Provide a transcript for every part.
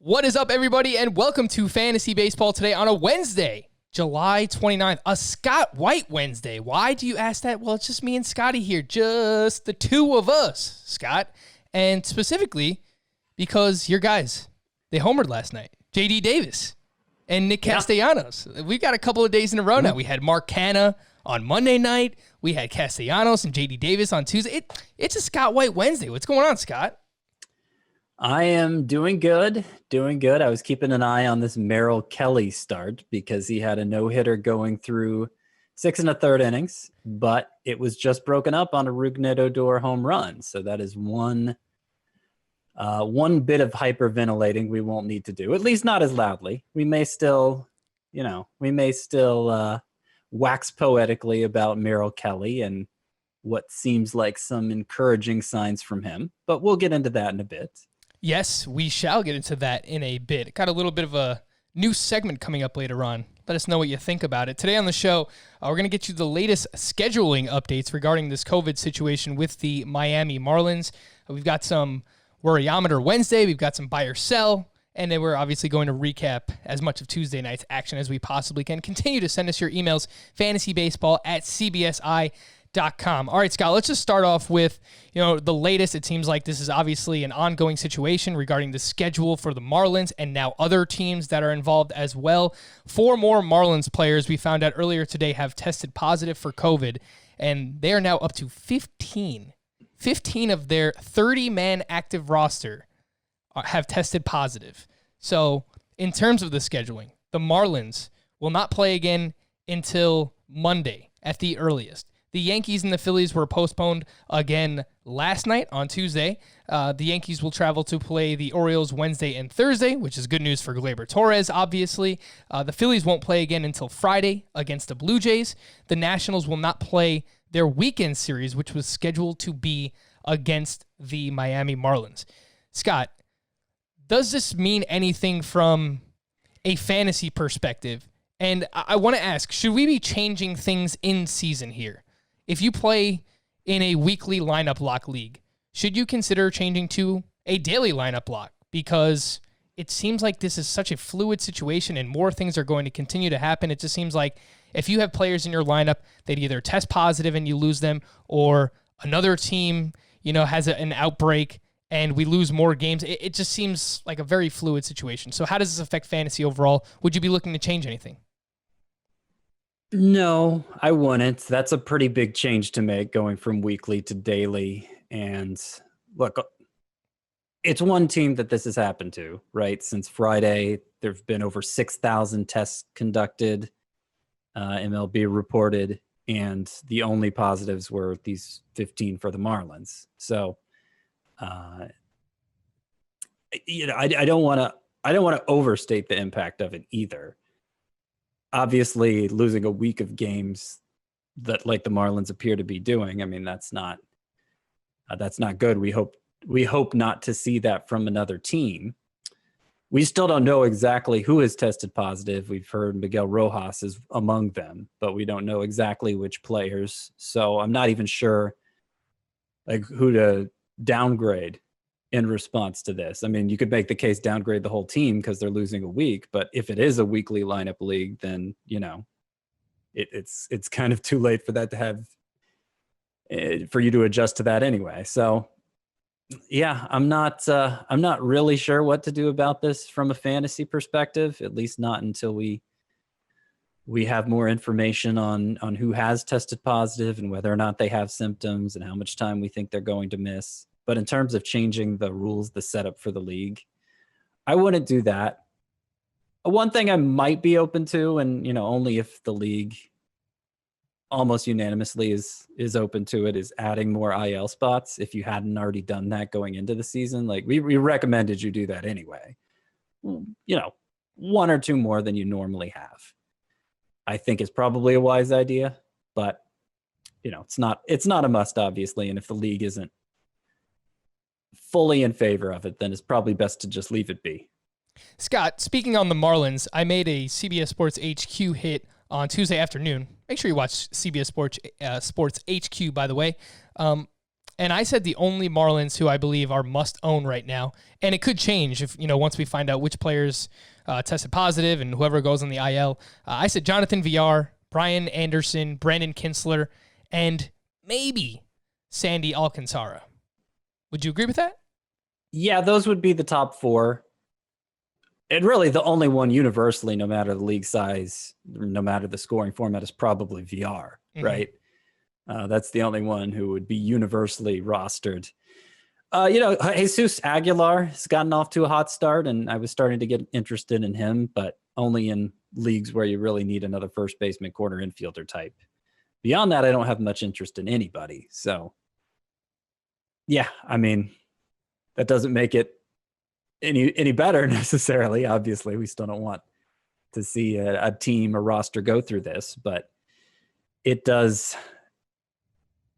What is up, everybody, and welcome to Fantasy Baseball today on a Wednesday, July 29th, a Scott White Wednesday. Why do you ask that? Well, it's just me and Scotty here, just the two of us, Scott, and specifically because your guys, they homered last night, J.D. Davis and Nick Castellanos. We've got a couple of days in a row now. We had Mark Canha on Monday night. We had Castellanos and J.D. Davis on Tuesday. It's a Scott White Wednesday. What's going on, Scott? I am doing good. I was keeping an eye on this Merrill Kelly start because he had a no-hitter going through 6 1/3 innings, but it was just broken up on a Rougned Odor home run. So that is one bit of hyperventilating we won't need to do, at least not as loudly. We may still wax poetically about Meryl Kelly and what seems like some encouraging signs from him, but we'll get into that in a bit. Yes, we shall get into that in a bit. Got a little bit of a new segment coming up later on. Let us know what you think about it. Today on the show, we're going to get you the latest scheduling updates regarding this COVID situation with the Miami Marlins. We've got some Worryometer Wednesday. We've got some buy or sell. And then we're obviously going to recap as much of Tuesday night's action as we possibly can. Continue to send us your emails, fantasybaseball@cbsi.com. All right, Scott, let's just start off with, the latest. It seems like this is obviously an ongoing situation regarding the schedule for the Marlins and now other teams that are involved as well. 4 more Marlins players we found out earlier today have tested positive for COVID, and they are now up to 15. 15 of their 30-man active roster have tested positive. So in terms of the scheduling, the Marlins will not play again until Monday at the earliest. The Yankees and the Phillies were postponed again last night on Tuesday. The Yankees will travel to play the Orioles Wednesday and Thursday, which is good news for Gleyber Torres, obviously. The Phillies won't play again until Friday against the Blue Jays. The Nationals will not play their weekend series, which was scheduled to be against the Miami Marlins. Scott, does this mean anything from a fantasy perspective? And I want to ask, should we be changing things in season here? If you play in a weekly lineup lock league, should you consider changing to a daily lineup lock? Because it seems like this is such a fluid situation and more things are going to continue to happen. It just seems like if you have players in your lineup that either test positive and you lose them, or another team, has an outbreak and we lose more games, it just seems like a very fluid situation. So how does this affect fantasy overall? Would you be looking to change anything? No, I wouldn't. That's a pretty big change to make, going from weekly to daily. And look, it's one team that this has happened to, right? Since Friday, there have been over 6,000 tests conducted, MLB reported, and the only positives were these 15 for the Marlins. So, I don't want to overstate the impact of it either. Obviously, losing a week of games that, like the Marlins appear to be doing, I mean, that's not good. We hope not to see that from another team. We still don't know exactly who has tested positive. We've heard Miguel Rojas is among them, but we don't know exactly which players. So I'm not even sure who to downgrade in response to this. I mean, you could make the case downgrade the whole team because they're losing a week, but if it is a weekly lineup league, then it's kind of too late for that to have for you to adjust to that anyway. So yeah, I'm not really sure what to do about this from a fantasy perspective, at least not until we have more information on who has tested positive and whether or not they have symptoms and how much time we think they're going to miss. But in terms of changing the rules, the setup for the league, I wouldn't do that. One thing I might be open to, and only if the league almost unanimously is open to it, is adding more IL spots. If you hadn't already done that going into the season, like we recommended you do that anyway. 1 or 2 more than you normally have, I think is probably a wise idea. But it's not a must, obviously. And if the league isn't fully in favor of it, then it's probably best to just leave it be. Scott, speaking on the Marlins, I made a CBS Sports HQ hit on Tuesday afternoon. Make sure you watch CBS Sports HQ, by the way. And I said the only Marlins who I believe are must own right now, and it could change if, once we find out which players tested positive and whoever goes on the IL. I said Jonathan Villar, Brian Anderson, Brandon Kinsler, and maybe Sandy Alcantara. Would you agree with that? Yeah, those would be the top four. And really the only one universally, no matter the league size, no matter the scoring format, is probably VR, right? That's the only one who would be universally rostered. Jesus Aguilar has gotten off to a hot start, and I was starting to get interested in him, but only in leagues where you really need another first baseman, corner infielder type. Beyond that, I don't have much interest in anybody. So, yeah, I mean, that doesn't make it any better necessarily. Obviously, we still don't want to see a team, a roster go through this, but it does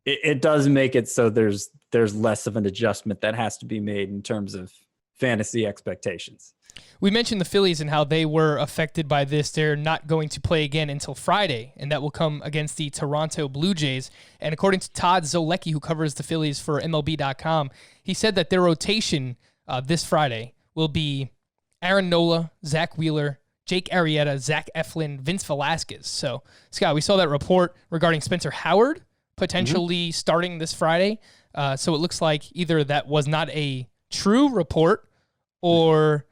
make it so there's less of an adjustment that has to be made in terms of fantasy expectations. We mentioned the Phillies and how they were affected by this. They're not going to play again until Friday, and that will come against the Toronto Blue Jays. And according to Todd Zolecki, who covers the Phillies for MLB.com, he said that their rotation this Friday will be Aaron Nola, Zach Wheeler, Jake Arrieta, Zach Eflin, Vince Velasquez. So, Scott, we saw that report regarding Spencer Howard potentially starting this Friday. So it looks like either that was not a true report or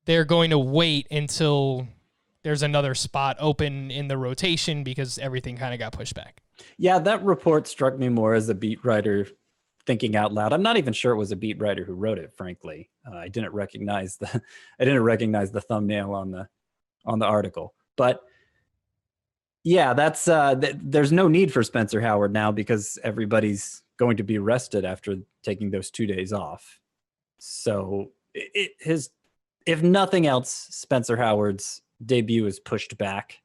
they're going to wait until there's another spot open in the rotation because everything kind of got pushed back. Yeah, that report struck me more as a beat writer thinking out loud. I'm not even sure it was a beat writer who wrote it, frankly. I didn't recognize the thumbnail on the article. But yeah, that's there's no need for Spencer Howard now because everybody's going to be rested after taking those 2 days off. So if nothing else, Spencer Howard's debut is pushed back.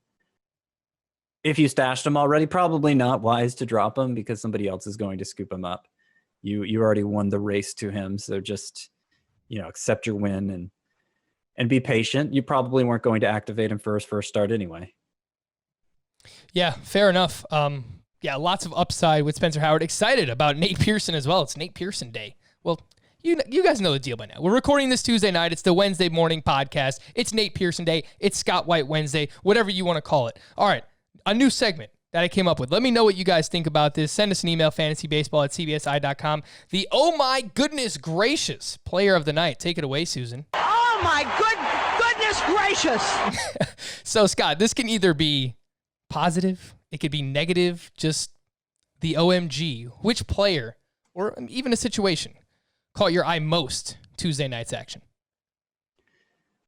If you stashed him already, probably not wise to drop him because somebody else is going to scoop him up. You already won the race to him, so just accept your win and be patient. You probably weren't going to activate him for his first start anyway. Yeah, fair enough. Lots of upside with Spencer Howard. Excited about Nate Pearson as well. It's Nate Pearson Day. Well, you guys know the deal by now. We're recording this Tuesday night. It's the Wednesday morning podcast. It's Nate Pearson Day. It's Scott White Wednesday, whatever you want to call it. All right, a new segment that I came up with. Let me know what you guys think about this. Send us an email, fantasybaseball@cbsi.com. The oh my goodness gracious player of the night. Take it away, Susan. Oh my goodness gracious. So, Scott, this can either be positive, it could be negative, just the OMG. Which player, or even a situation, caught your eye most Tuesday night's action?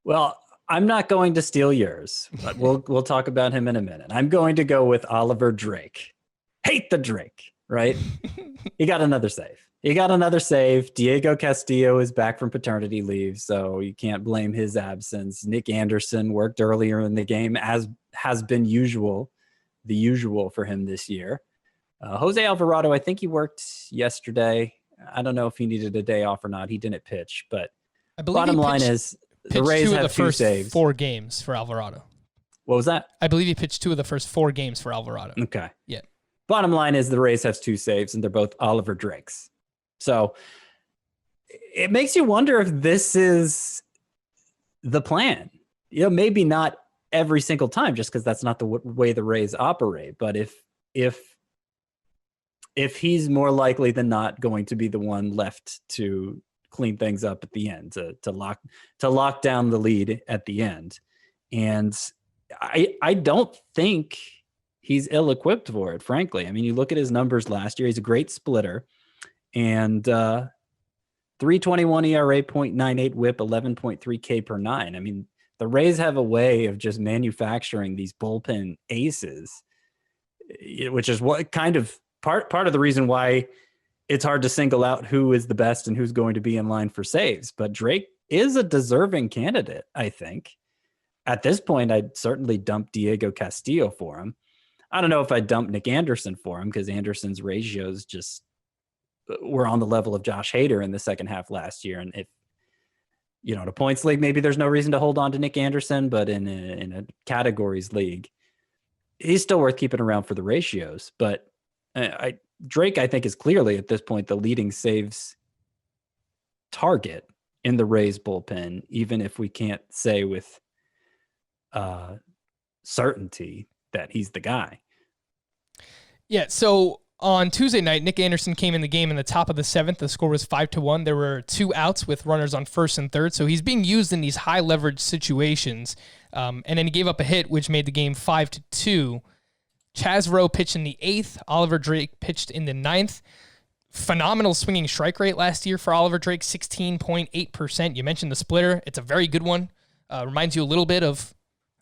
Well, I'm not going to steal yours, but we'll talk about him in a minute. I'm going to go with Oliver Drake. Hate the Drake, right? He got another save. Diego Castillo is back from paternity leave, so you can't blame his absence. Nick Anderson worked earlier in the game, as has been the usual for him this year. Jose Alvarado, I think he worked yesterday. I don't know if he needed a day off or not. He didn't pitch, but I believe bottom line is the Rays have two saves. 4 games for Alvarado. What was that? I believe he pitched 2 of the first 4 games for Alvarado. Okay. Yeah. Bottom line is the Rays have 2 saves, and they're both Oliver Drakes. So it makes you wonder if this is the plan. Maybe not every single time, just because that's not the way the Rays operate. But if he's more likely than not going to be the one left to clean things up at the end, to lock down the lead at the end. And I don't think he's ill-equipped for it, frankly. I mean, you look at his numbers last year, he's a great splitter, and 3.21 ERA, 0.98 whip, 11.3 K per 9. I mean, the Rays have a way of just manufacturing these bullpen aces, which is what kind of part of the reason why it's hard to single out who is the best and who's going to be in line for saves. But Drake is a deserving candidate, I think. At this point, I'd certainly dump Diego Castillo for him. I don't know if I'd dump Nick Anderson for him because Anderson's ratios just were on the level of Josh Hader in the second half last year. And if, in a points league, maybe there's no reason to hold on to Nick Anderson, but in a categories league, he's still worth keeping around for the ratios. But Drake, I think, is clearly at this point the leading saves target in the Rays bullpen, even if we can't say with certainty that he's the guy. Yeah, so on Tuesday night, Nick Anderson came in the game in the top of the 7th. The score was 5-1. There were 2 outs with runners on first and third, so he's being used in these high leverage situations. And then he gave up a hit, which made the game 5-2. Chaz Rowe pitched in the 8th. Oliver Drake pitched in the 9th. Phenomenal swinging strike rate last year for Oliver Drake, 16.8%. You mentioned the splitter. It's a very good one. Reminds you a little bit of,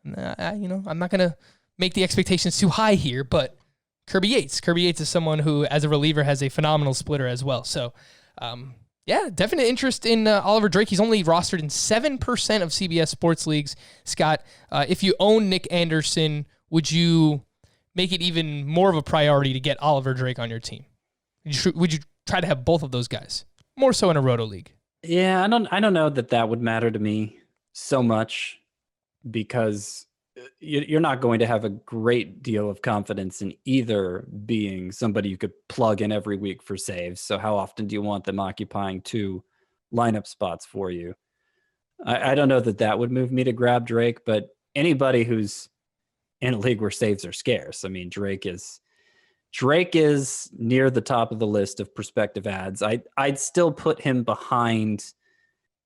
I'm not going to make the expectations too high here, but Kirby Yates. Kirby Yates is someone who, as a reliever, has a phenomenal splitter as well. So, definite interest in Oliver Drake. He's only rostered in 7% of CBS sports leagues. Scott, if you own Nick Anderson, would you make it even more of a priority to get Oliver Drake on your team? Would you try to have both of those guys? More so in a roto league. Yeah, I don't know that would matter to me so much, because you're not going to have a great deal of confidence in either being somebody you could plug in every week for saves. So how often do you want them occupying 2 lineup spots for you? I don't know that would move me to grab Drake, but anybody who's in a league where saves are scarce, I mean, Drake is near the top of the list of prospective ads. I'd still put him behind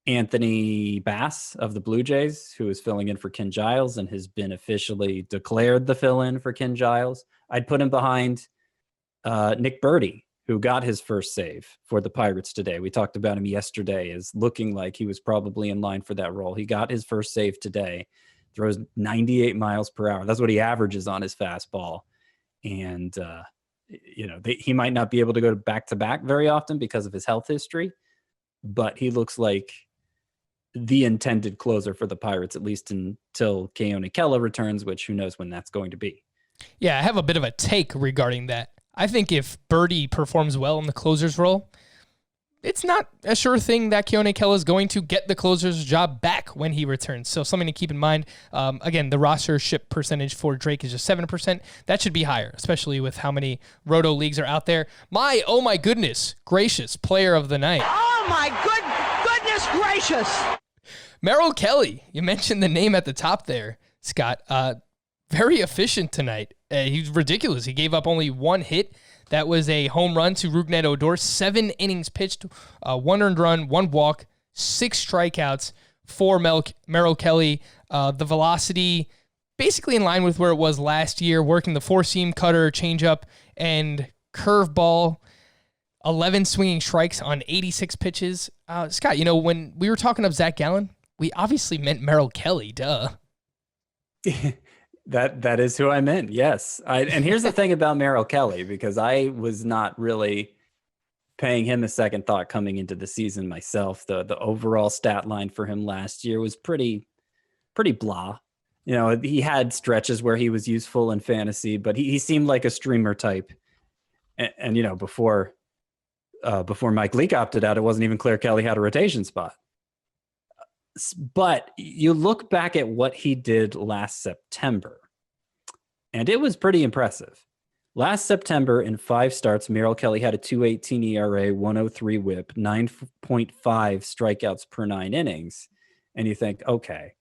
Anthony Bass of the Blue Jays, who is filling in for Ken Giles and has been officially declared the fill-in for Ken Giles. I'd put him behind Nick Birdie, who got his first save for the Pirates today. We talked about him yesterday as looking like he was probably in line for that role. He got his first save today, throws 98 miles per hour. That's what he averages on his fastball. And, he might not be able to go back-to-back very often because of his health history, but he looks like the intended closer for the Pirates, at least until Keone Kela returns, which who knows when that's going to be. Yeah, I have a bit of a take regarding that. I think if Birdie performs well in the closer's role, it's not a sure thing that Keone Kela is going to get the closer's job back when he returns. So something to keep in mind. Again, the rostership percentage for Drake is just 7%. That should be higher, especially with how many roto leagues are out there. Oh my goodness gracious, player of the night. Oh my goodness gracious. Meryl Kelly. You mentioned the name at the top there, Scott. Very efficient tonight. He's ridiculous. He gave up only 1 hit. That was a home run to Rougned Odor. 7 innings pitched, 1 earned run, 1 walk, 6 strikeouts for Merrill Kelly. The velocity basically in line with where it was last year, working the 4-seam cutter, changeup, and curveball. 11 swinging strikes on 86 pitches. Scott, when we were talking of Zach Gallen, we obviously meant Merrill Kelly, duh. That is who I meant. Yes. And here's the thing about Meryl Kelly, because I was not really paying him a second thought coming into the season myself. The overall stat line for him last year was pretty blah. He had stretches where he was useful in fantasy, but he seemed like a streamer type. And before Mike Leake opted out, it wasn't even clear Kelly had a rotation spot. But you look back at what he did last September, and it was pretty impressive. Last September, in 5 starts, Meryl Kelly had a 2.18 ERA, 103 WHIP, 9.5 strikeouts per 9 innings. And you think, okay,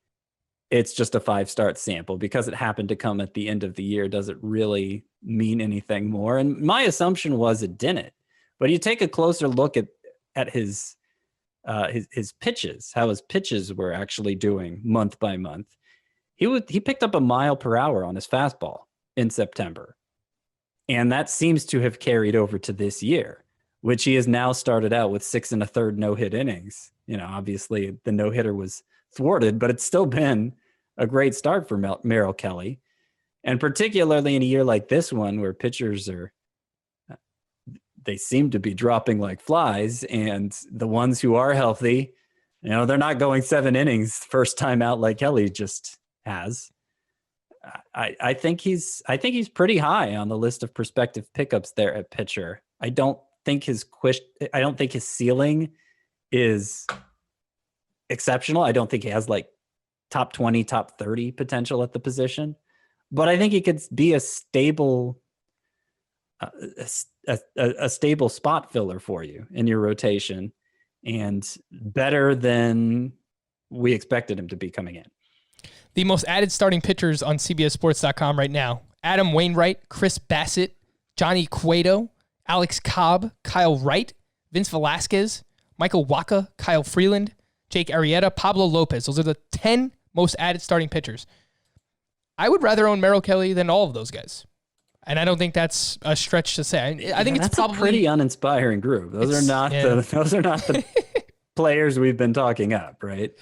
it's just a 5-start sample because it happened to come at the end of the year. Does it really mean anything more? And my assumption was it didn't. But you take a closer look at his pitches, how his pitches were actually doing month by month. He picked up 1 mile per hour on his fastball in September. And that seems to have carried over to this year, which he has now started out with 6 1/3 no-hit innings. Obviously the no-hitter was thwarted, but it's still been a great start for Meryl Kelly. And particularly in a year like this one, where pitchers they seem to be dropping like flies, and the ones who are healthy, they're not going 7 innings first time out like Kelly just has. I think he's pretty high on the list of prospective pickups there at pitcher. I don't think his ceiling is exceptional. I don't think he has like top 20, top 30 potential at the position, but I think he could be a stable a stable spot filler for you in your rotation, and better than we expected him to be coming in. The most added starting pitchers on CBSSports.com right now: Adam Wainwright, Chris Bassett, Johnny Cueto, Alex Cobb, Kyle Wright, Vince Velasquez, Michael Wacha, Kyle Freeland, Jake Arrieta, Pablo Lopez. Those are the 10 most added starting pitchers. I would rather own Meryl Kelly than all of those guys. And I don't think that's a stretch to say. I think it's probably a pretty uninspiring group. Those are not the players we've been talking up, right?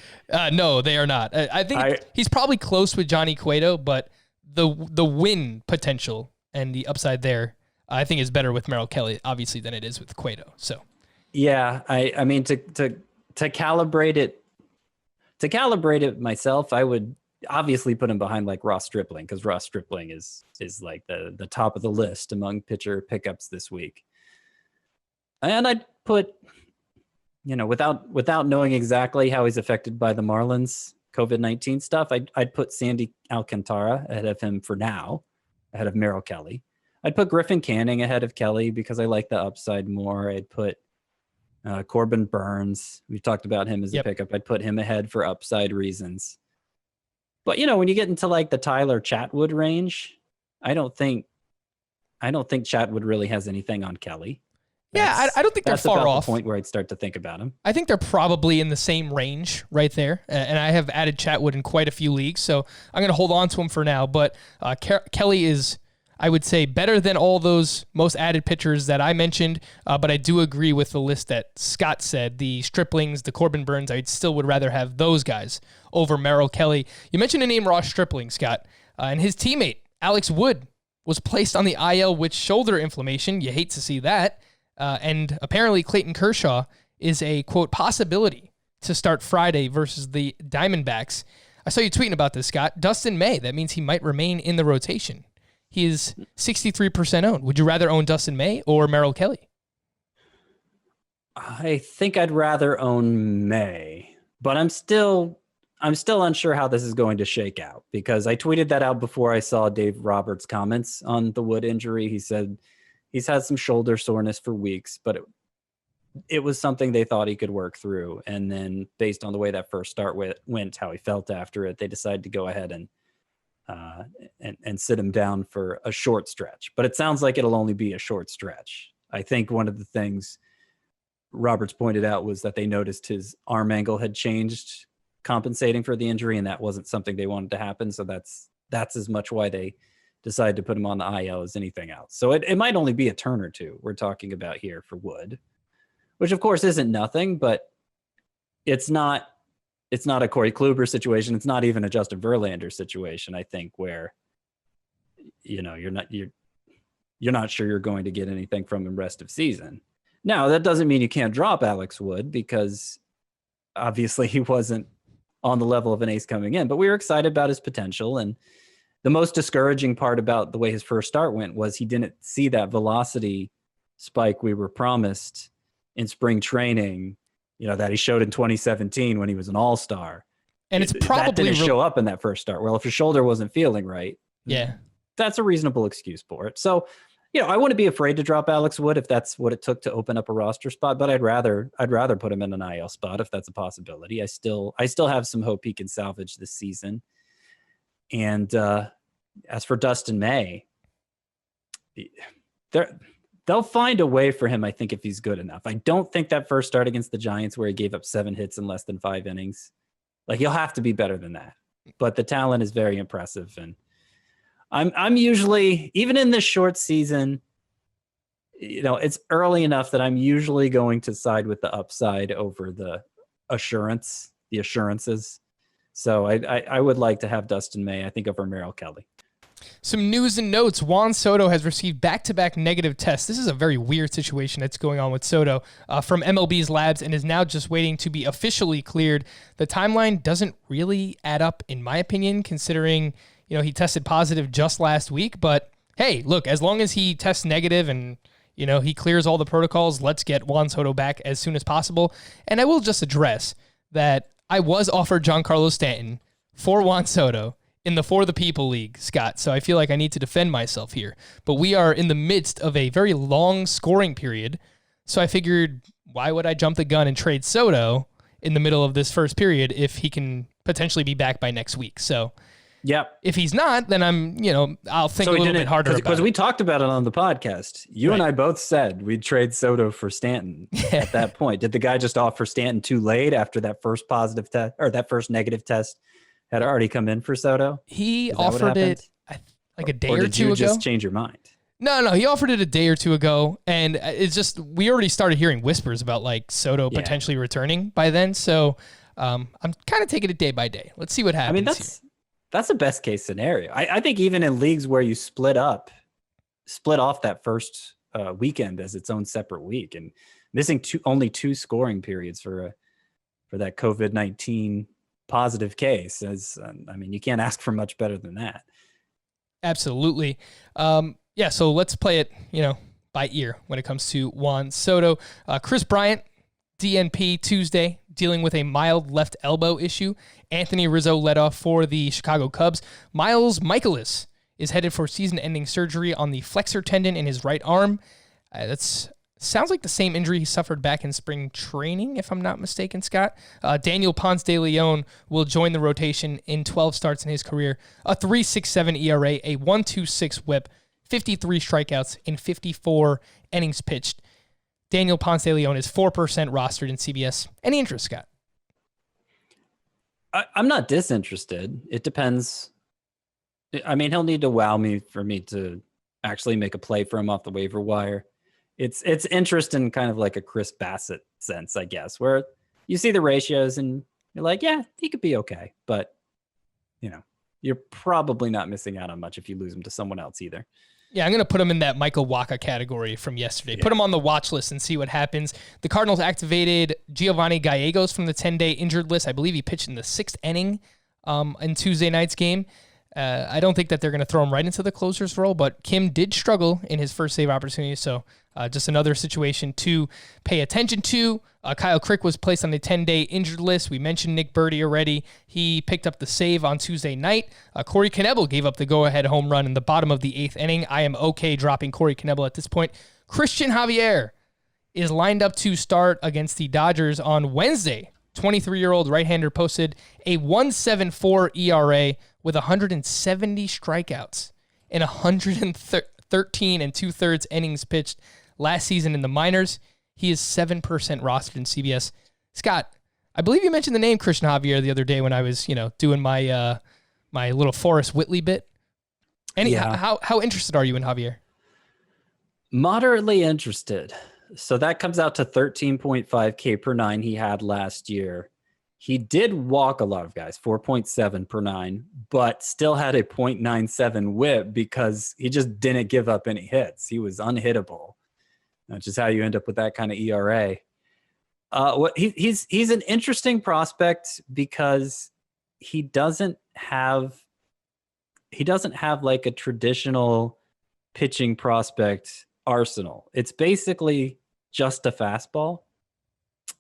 No, they are not. I think he's probably close with Johnny Cueto, but the win potential and the upside there, I think, is better with Meryl Kelly, obviously, than it is with Cueto. So, yeah, I mean, to calibrate it myself, I would obviously put him behind like Ross Stripling, because Ross Stripling is like the top of the list among pitcher pickups this week. And I'd put, without knowing exactly how he's affected by the Marlins COVID-19 stuff, I'd put Sandy Alcantara ahead of him for now, ahead of Meryl Kelly. I'd put Griffin Canning ahead of Kelly because I like the upside more. I'd put Corbin Burns. We've talked about him as a pickup. I'd put him ahead for upside reasons. But when you get into like the Tyler Chatwood range, I don't think Chatwood really has anything on Kelly. I don't think they're far off. The point where I'd start to think about him. I think they're probably in the same range right there. And I have added Chatwood in quite a few leagues, so I'm going to hold on to him for now. But Kelly is, I would say, better than all those most added pitchers that I mentioned. But I do agree with the list that Scott said. The Striplings, the Corbin Burns, I still would rather have those guys over Merrill Kelly. You mentioned the name Ross Stripling, Scott, and his teammate, Alex Wood, was placed on the IL with shoulder inflammation. You hate to see that. And apparently Clayton Kershaw is a, quote, possibility to start Friday versus the Diamondbacks. I saw you tweeting about this, Scott. Dustin May, that means he might remain in the rotation. He is 63% owned. Would you rather own Dustin May or Merrill Kelly? I think I'd rather own May, but I'm still unsure how this is going to shake out, because I tweeted that out before I saw Dave Roberts' comments on the Wood injury. He said he's had some shoulder soreness for weeks, but it was something they thought he could work through. And then based on the way that first start went, how he felt after it, they decided to go ahead and sit him down for a short stretch. But it sounds like it'll only be a short stretch. I think one of the things Roberts pointed out was that they noticed his arm angle had changed, compensating for the injury, and that wasn't something they wanted to happen. So that's as much why they decided to put him on the IL as anything else. So it might only be a turn or two we're talking about here for Wood, which of course isn't nothing, but it's not a Corey Kluber situation. It's not even a Justin Verlander situation, I think, where you're not sure you're going to get anything from him rest of season. Now, that doesn't mean you can't drop Alex Wood, because obviously he wasn't on the level of an ace coming in, but we were excited about his potential. And the most discouraging part about the way his first start went was he didn't see that velocity spike we were promised in spring training, that he showed in 2017 when he was an all-star. And it's probably that didn't show up in that first start. Well, if your shoulder wasn't feeling right, that's a reasonable excuse for it. So, I wouldn't be afraid to drop Alex Wood if that's what it took to open up a roster spot, but I'd rather put him in an IL spot if that's a possibility. I still have some hope he can salvage this season. And as for Dustin May, they'll find a way for him, I think, if he's good enough. I don't think that first start against the Giants, where he gave up 7 hits in less than 5 innings, he'll have to be better than that. But the talent is very impressive, and I'm usually, even in this short season, it's early enough that I'm usually going to side with the upside over the assurances. So I would like to have Dustin May, I think, over Meryl Kelly. Some news and notes. Juan Soto has received back-to-back negative tests. This is a very weird situation that's going on with Soto from MLB's labs, and is now just waiting to be officially cleared. The timeline doesn't really add up, in my opinion, considering he tested positive just last week. But hey, look, as long as he tests negative and he clears all the protocols, let's get Juan Soto back as soon as possible. And I will just address that I was offered Giancarlo Stanton for Juan Soto in the For the People League, Scott, so I feel like I need to defend myself here. But we are in the midst of a very long scoring period, so I figured, why would I jump the gun and trade Soto in the middle of this first period if he can potentially be back by next week? So if he's not, then I'll think a little bit harder about it. Because we talked about it on the podcast. You and I both said we'd trade Soto for Stanton at that point. Did the guy just offer Stanton too late after that first positive test or that first negative test had already come in for Soto? He offered it like a day or two ago. Or did you just change your mind? No, he offered it a day or two ago, and it's just we already started hearing whispers about like Soto potentially returning by then. So I'm kind of taking it day by day. Let's see what happens. I mean, that's the best case scenario. I think even in leagues where you split off that first weekend as its own separate week, and missing only 2 scoring periods for that COVID-19 positive case, you can't ask for much better than that. Absolutely. So let's play it, by ear when it comes to Juan Soto. Chris Bryant, DNP Tuesday, dealing with a mild left elbow issue. Anthony Rizzo led off for the Chicago Cubs. Miles Michaelis is headed for season-ending surgery on the flexor tendon in his right arm. Sounds like the same injury he suffered back in spring training, if I'm not mistaken, Scott. Daniel Ponce de Leon will join the rotation in 12 starts in his career. A 3.67 ERA, a 1.26 whip, 53 strikeouts in 54 innings pitched. Daniel Ponce de Leon is 4% rostered in CBS. Any interest, Scott? I'm not disinterested. It depends. I mean, he'll need to wow me for me to actually make a play for him off the waiver wire. It's interest in kind of like a Chris Bassett sense, I guess, where you see the ratios and you're like, yeah, he could be okay. But, you're probably not missing out on much if you lose him to someone else either. Yeah, I'm going to put him in that Michael Wacha category from yesterday. Yeah. Put him on the watch list and see what happens. The Cardinals activated Giovanni Gallegos from the 10-day injured list. I believe he pitched in the 6th inning in Tuesday night's game. I don't think that they're going to throw him right into the closer's role, but Kim did struggle in his first save opportunity, so just another situation to pay attention to. Kyle Crick was placed on the 10-day injured list. We mentioned Nick Birdie already. He picked up the save on Tuesday night. Corey Knebel gave up the go-ahead home run in the bottom of the 8th inning. I am okay dropping Corey Knebel at this point. Christian Javier is lined up to start against the Dodgers on Wednesday. 23-year-old right-hander posted a 1.74 ERA with 170 strikeouts in 113 and 2/3 innings pitched last season in the minors. He is 7% rostered in CBS. Scott, I believe you mentioned the name Christian Javier the other day when I was, doing my my little Forrest Whitley bit. How interested are you in Javier? Moderately interested. So that comes out to 13.5 K per 9 he had last year. He did walk a lot of guys, 4.7 per 9, but still had a 0.97 whip because he just didn't give up any hits. He was unhittable, which is how you end up with that kind of ERA. He's an interesting prospect because he doesn't have like a traditional pitching prospect arsenal. It's basically just a fastball.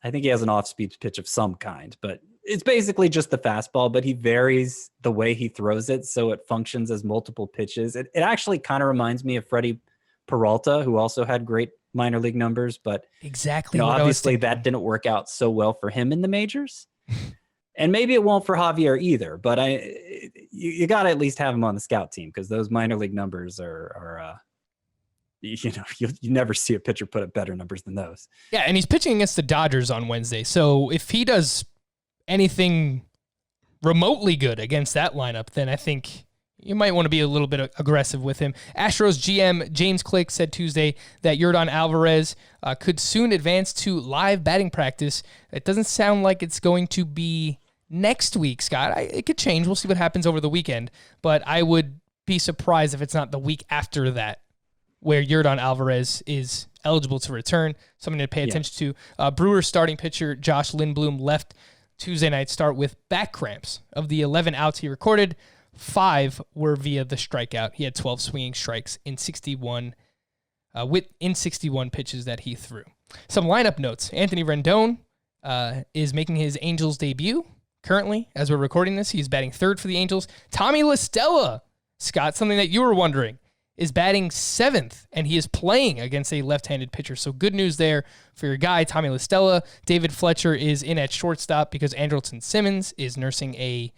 I think he has an off-speed pitch of some kind, but it's basically just the fastball, but he varies the way he throws it, so it functions as multiple pitches. It actually kind of reminds me of Freddie Peralta, who also had great minor league numbers, but obviously that didn't work out so well for him in the majors. And maybe it won't for Javier either, but you got to at least have him on the scout team because those minor league numbers are you never see a pitcher put up better numbers than those. Yeah, and he's pitching against the Dodgers on Wednesday. So if he does anything remotely good against that lineup, then I think you might want to be a little bit aggressive with him. Astros GM James Click said Tuesday that Yordan Alvarez could soon advance to live batting practice. It doesn't sound like it's going to be next week, Scott. It could change. We'll see what happens over the weekend. But I would be surprised if it's not the week after that, where Yordan Alvarez is eligible to return. Something to pay attention to. Brewers starting pitcher Josh Lindblom left Tuesday night start with back cramps. Of the 11 outs he recorded, 5 were via the strikeout. He had 12 swinging strikes in 61 pitches that he threw. Some lineup notes. Anthony Rendon is making his Angels debut. currently, as we're recording this. He's batting third for the Angels. Tommy La Stella, Scott, something that you were wondering, is batting seventh, and he is playing against a left-handed pitcher. So good news there for your guy, Tommy La Stella. David Fletcher is in at shortstop because Andrelton Simmons is nursing a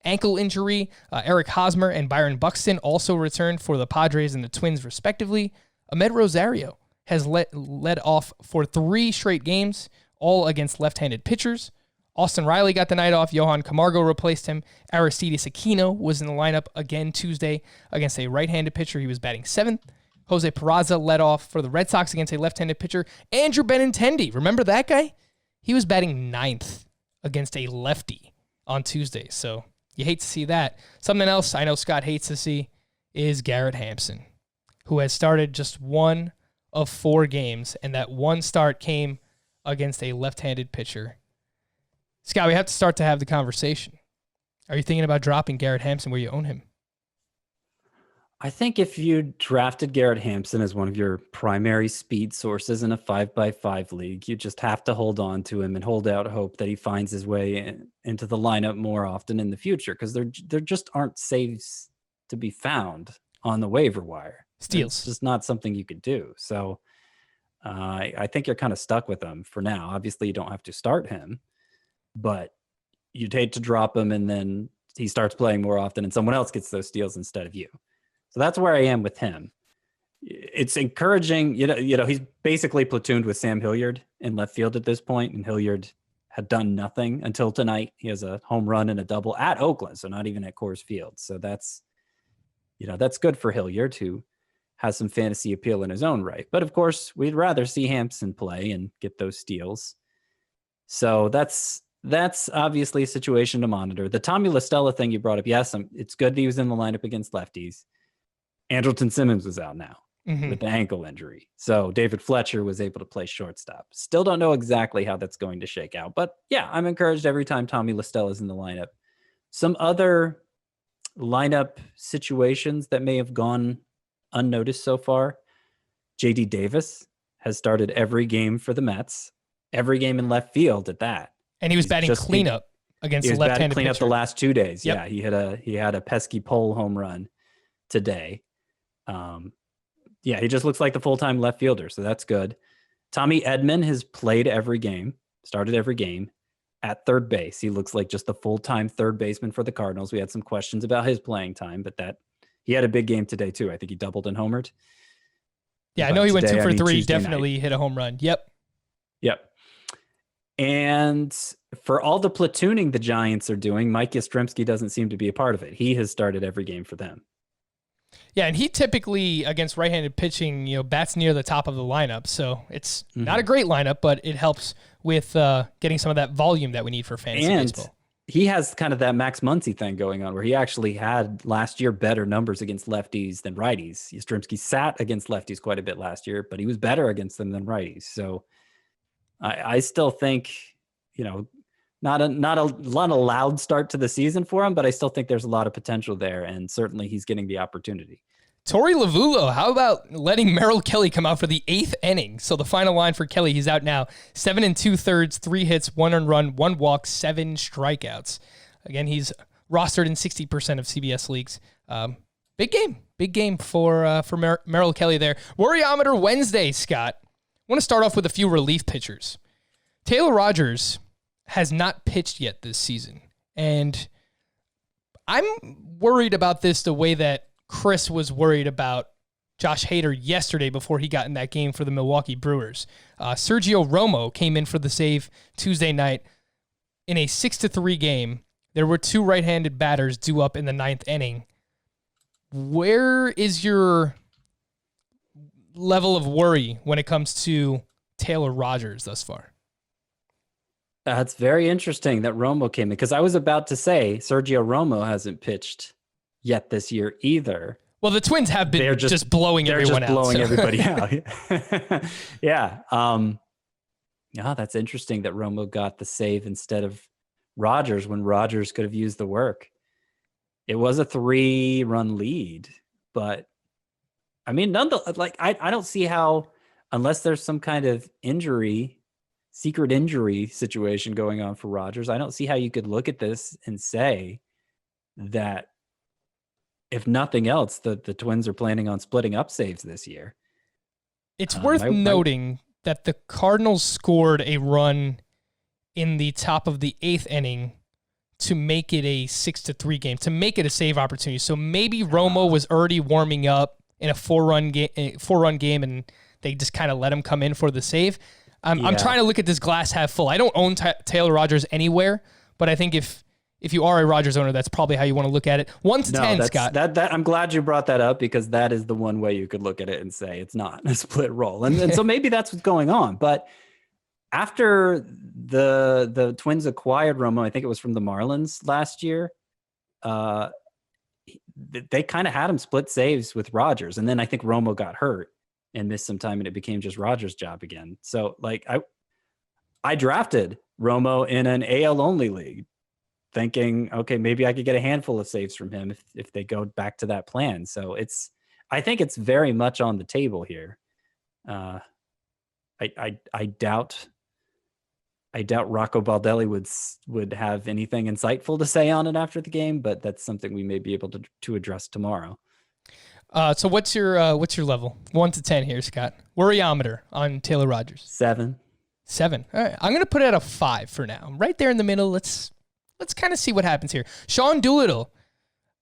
ankle injury. Eric Hosmer and Byron Buxton also returned for the Padres and the Twins, respectively. Ahmed Rosario has led off for 3 straight games, all against left-handed pitchers. Austin Riley got the night off. Johan Camargo replaced him. Aristides Aquino was in the lineup again Tuesday against a right-handed pitcher. He was batting seventh. Jose Peraza led off for the Red Sox against a left-handed pitcher. Andrew Benintendi, remember that guy? He was batting ninth against a lefty on Tuesday. So you hate to see that. Something else I know Scott hates to see is Garrett Hampson, who has started just 1 of 4 games, and that one start came against a left-handed pitcher. Scott, we have to start to have the conversation. Are you thinking about dropping Garrett Hampson where you own him? I think if you drafted Garrett Hampson as one of your primary speed sources in a 5x5 league, you just have to hold on to him and hold out hope that he finds his way into the lineup more often in the future, because there just aren't saves to be found on the waiver wire. Steals. It's just not something you could do. So I think you're kind of stuck with him for now. Obviously, you don't have to start him, but you'd hate to drop him and then he starts playing more often and someone else gets those steals instead of you. So that's where I am with him. It's encouraging. You know, he's basically platooned with Sam Hilliard in left field at this point, and Hilliard had done nothing until tonight. He has a home run and a double at Oakland, so not even at Coors Field. So that's good for Hilliard, who has some fantasy appeal in his own right. But of course, we'd rather see Hampson play and get those steals. So that's obviously a situation to monitor. The Tommy La Stella thing you brought up, yes, it's good that he was in the lineup against lefties. Andrelton Simmons was out now with the ankle injury. So David Fletcher was able to play shortstop. Still don't know exactly how that's going to shake out. But yeah, I'm encouraged every time Tommy La Stella is in the lineup. Some other lineup situations that may have gone unnoticed so far. JD Davis has started every game for the Mets, every game in left field at that. And he was batting cleanup against the left-handed pitcher. The last 2 days. Yep. Yeah, he had a pesky pole home run today. He just looks like the full-time left fielder, so that's good. Tommy Edmond has played every game, started every game at third base. He looks like just the full-time third baseman for the Cardinals. We had some questions about his playing time, but he had a big game today too. I think he doubled and homered. Yeah, I know he went 2 for 3. Definitely hit a home run. Yep. And for all the platooning the Giants are doing, Mike Yastrzemski doesn't seem to be a part of it. He has started every game for them. Yeah, and he typically, against right-handed pitching, bats near the top of the lineup. So it's not a great lineup, but it helps with getting some of that volume that we need for fantasy baseball. He has kind of that Max Muncy thing going on where he actually had last year better numbers against lefties than righties. Yastrzemski sat against lefties quite a bit last year, but he was better against them than righties. So I still think, not a loud start to the season for him, but I still think there's a lot of potential there, and certainly he's getting the opportunity. Torey Lovullo, how about letting Merrill Kelly come out for the 8th inning? So the final line for Kelly, he's out now. 7 2/3, 3 hits, 1 earned run, 1 walk, 7 strikeouts. Again, he's rostered in 60% of CBS leagues. Big game for Merrill Kelly there. Worryometer Wednesday, Scott. I want to start off with a few relief pitchers. Taylor Rogers has not pitched yet this season, and I'm worried about this the way that Chris was worried about Josh Hader yesterday before he got in that game for the Milwaukee Brewers. Sergio Romo came in for the save Tuesday night in a 6-3 game. There were 2 right-handed batters due up in the 9th inning. Where is your level of worry when it comes to Taylor Rogers thus far? That's very interesting that Romo came in, because I was about to say Sergio Romo hasn't pitched yet this year either. Well, the Twins have been just blowing everyone out. They're just blowing everybody out. Yeah. That's interesting that Romo got the save instead of Rogers when Rogers could have used the work. It was a 3-run lead, but I mean, I don't see how, unless there's some kind of injury secret injury situation going on for Rogers. I don't see how you could look at this and say that, if nothing else, the Twins are planning on splitting up saves this year. It's worth noting that the Cardinals scored a run in the top of the 8th inning to make it a 6-3 game, to make it a save opportunity. So maybe Romo was already warming up in a 4-run game, and they just kind of let him come in for the save. I'm trying to look at this glass half full. I don't own Taylor Rogers anywhere, but I think if you are a Rogers owner, that's probably how you want to look at it. 1 to 10, Scott. I'm glad you brought that up, because that is the one way you could look at it and say it's not a split roll. And so maybe that's what's going on. But after the Twins acquired Romo, I think it was from the Marlins last year, they kind of had him split saves with Rogers. And then I think Romo got hurt and missed some time, and it became just Rogers' job again. So like I drafted Romo in an AL only league, thinking, okay, maybe I could get a handful of saves from him if they go back to that plan. So I think it's very much on the table here. I doubt Rocco Baldelli would have anything insightful to say on it after the game, but that's something we may be able to address tomorrow. So what's your level? 1 to 10 here, Scott. Worryometer on Taylor Rogers. 7. 7. All right. I'm going to put it at a 5 for now. I'm right there in the middle. Let's kind of see what happens here. Sean Doolittle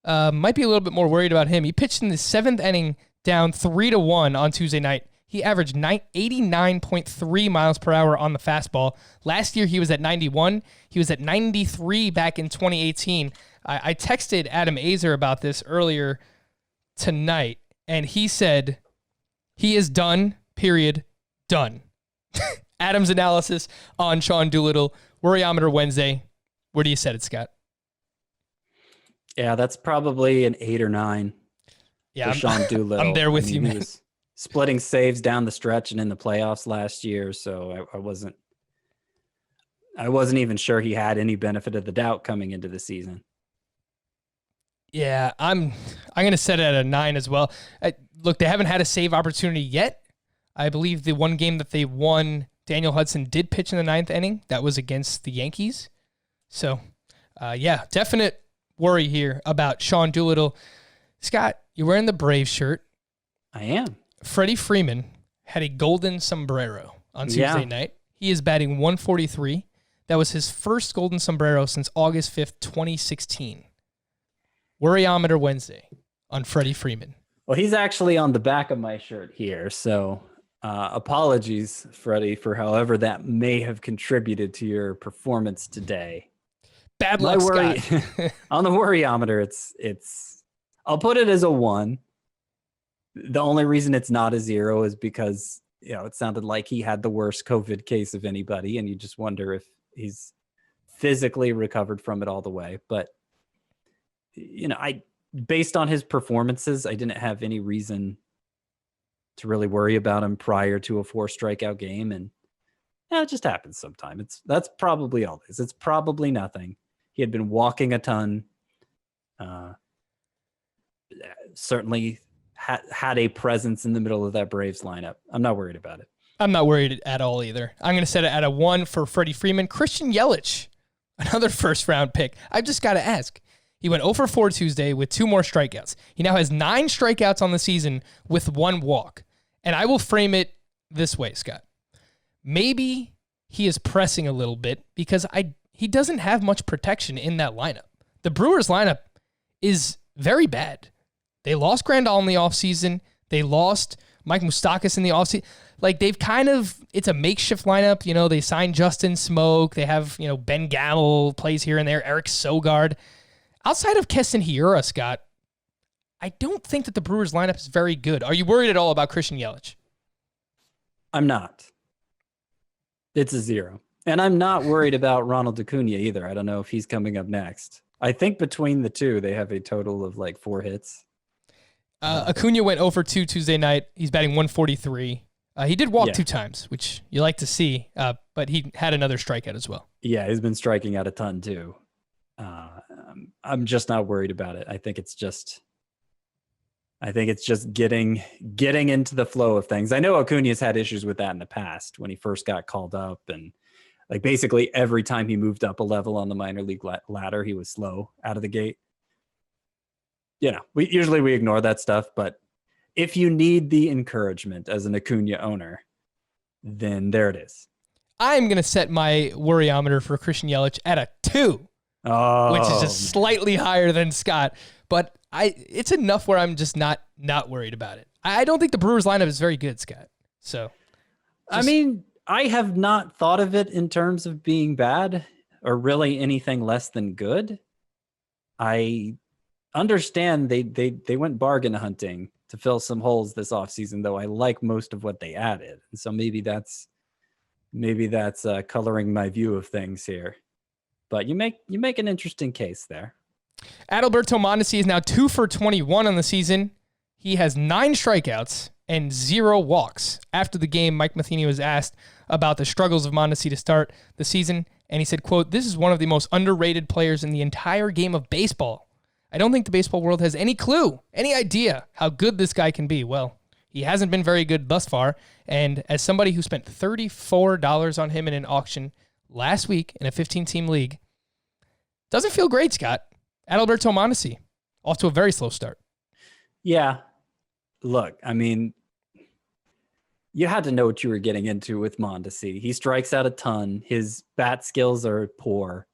might be a little bit more worried about him. He pitched in the 7th inning down 3-1 on Tuesday night. He averaged 89.3 miles per hour on the fastball. Last year, he was at 91. He was at 93 back in 2018. I texted Adam Azer about this earlier tonight, and he said he is done, period, done. Adam's analysis on Sean Doolittle, Worryometer Wednesday. Where do you set it, Scott? Yeah, that's probably an 8 or 9 for Sean Doolittle. I'm there with you, man. He was splitting saves down the stretch and in the playoffs last year, so I wasn't even sure he had any benefit of the doubt coming into the season. Yeah, I'm going to set it at a 9 as well. Look, they haven't had a save opportunity yet. I believe the one game that they won, Daniel Hudson did pitch in the 9th inning. That was against the Yankees. So, yeah, definite worry here about Sean Doolittle. Scott, you're wearing the Braves shirt. I am. Freddie Freeman had a golden sombrero on Tuesday night. He is batting 143. That was his first golden sombrero since August 5th, 2016. Worryometer Wednesday on Freddie Freeman. Well, he's actually on the back of my shirt here, so apologies, Freddie, for however that may have contributed to your performance today. Bad luck, Scott. On the Worryometer, it's I'll put it as a 1. The only reason it's not a 0 is because, it sounded like he had the worst COVID case of anybody, and you just wonder if he's physically recovered from it all the way. But based on his performances, I didn't have any reason to really worry about him prior to a 4 strikeout game. And it just happens sometime. That's probably all this. It's probably nothing. He had been walking a ton. Certainly had a presence in the middle of that Braves lineup. I'm not worried about it. I'm not worried at all either. I'm going to set it at a 1 for Freddie Freeman. Christian Yelich, another first-round pick. I've just got to ask. He went 0 for 4 Tuesday with 2 more strikeouts. He now has 9 strikeouts on the season with 1 walk. And I will frame it this way, Scott. Maybe he is pressing a little bit because he doesn't have much protection in that lineup. The Brewers lineup is very bad. They lost Grandal in the offseason. They lost Mike Moustakas in the offseason. Like, they've it's a makeshift lineup. They signed Justin Smoke. They have, Ben Gamble plays here and there, Eric Sogard. Outside of Keston Hiura, Scott, I don't think that the Brewers lineup is very good. Are you worried at all about Christian Yelich? I'm not. It's a 0. And I'm not worried about Ronald Acuna either. I don't know if he's coming up next. I think between the two, they have a total of 4 hits. Acuna went 0 for 2 Tuesday night. He's batting 143. He did walk 2 times, which you like to see, but he had another strikeout as well. Yeah, he's been striking out a ton too. I'm just not worried about it. I think it's just getting into the flow of things. I know Acuna's had issues with that in the past when he first got called up, and Like basically every time he moved up a level on the minor league ladder, he was slow out of the gate. You know, we ignore that stuff, but if you need the encouragement as an Acuna owner, then there it is. I'm going to set my worryometer for Christian Yelich at a 2, which is just slightly higher than Scott, but it's enough where I'm just not worried about it. I don't think the Brewers lineup is very good, Scott. So, I mean, I have not thought of it in terms of being bad or really anything less than good. I understand they went bargain hunting to fill some holes this offseason, though I like most of what they added. And so maybe that's coloring my view of things here. But you make an interesting case there. Adalberto Mondesi is now 2 for 21 on the season. He has 9 strikeouts and 0 walks. After the game, Mike Matheny was asked about the struggles of Mondesi to start the season, and he said, quote, "This is one of the most underrated players in the entire game of baseball. I don't think the baseball world has any clue, any idea how good this guy can be." Well, he hasn't been very good thus far, and as somebody who spent $34 on him in an auction last week in a 15-team league, doesn't feel great, Scott. Adalberto Mondesi, off to a very slow start. Yeah. Look, I mean, you had to know what you were getting into with Mondesi. He strikes out a ton. His bat skills are poor.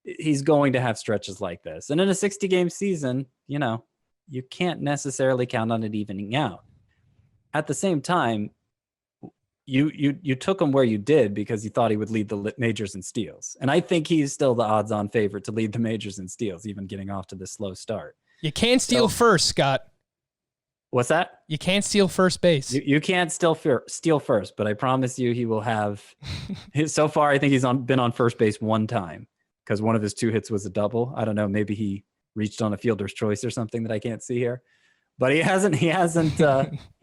He's going to have stretches like this. And in a 60-game season, you know, you can't necessarily count on it evening out. At the same time, you took him where you did because you thought he would lead the majors in steals. And I think he's still the odds-on favorite to lead the majors in steals, even getting off to this slow start. You can't steal first, Scott. What's that? You can't steal first base. You can't steal first, but I promise you he will have. So far, I think he's been on first base one time because one of his 2 hits was a double. I don't know. Maybe he reached on a fielder's choice or something that I can't see here. But he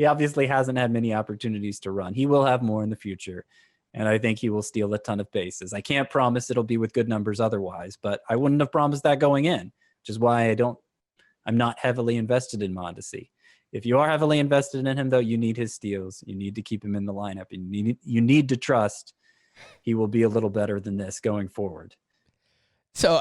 obviously hasn't had many opportunities to run. He will have more in the future, and I think he will steal a ton of bases. I can't promise it'll be with good numbers otherwise, but I wouldn't have promised that going in, which is why I'm not heavily invested in Mondesi. If you are heavily invested in him, though, you need his steals. You need to keep him in the lineup. You need to trust he will be a little better than this going forward. So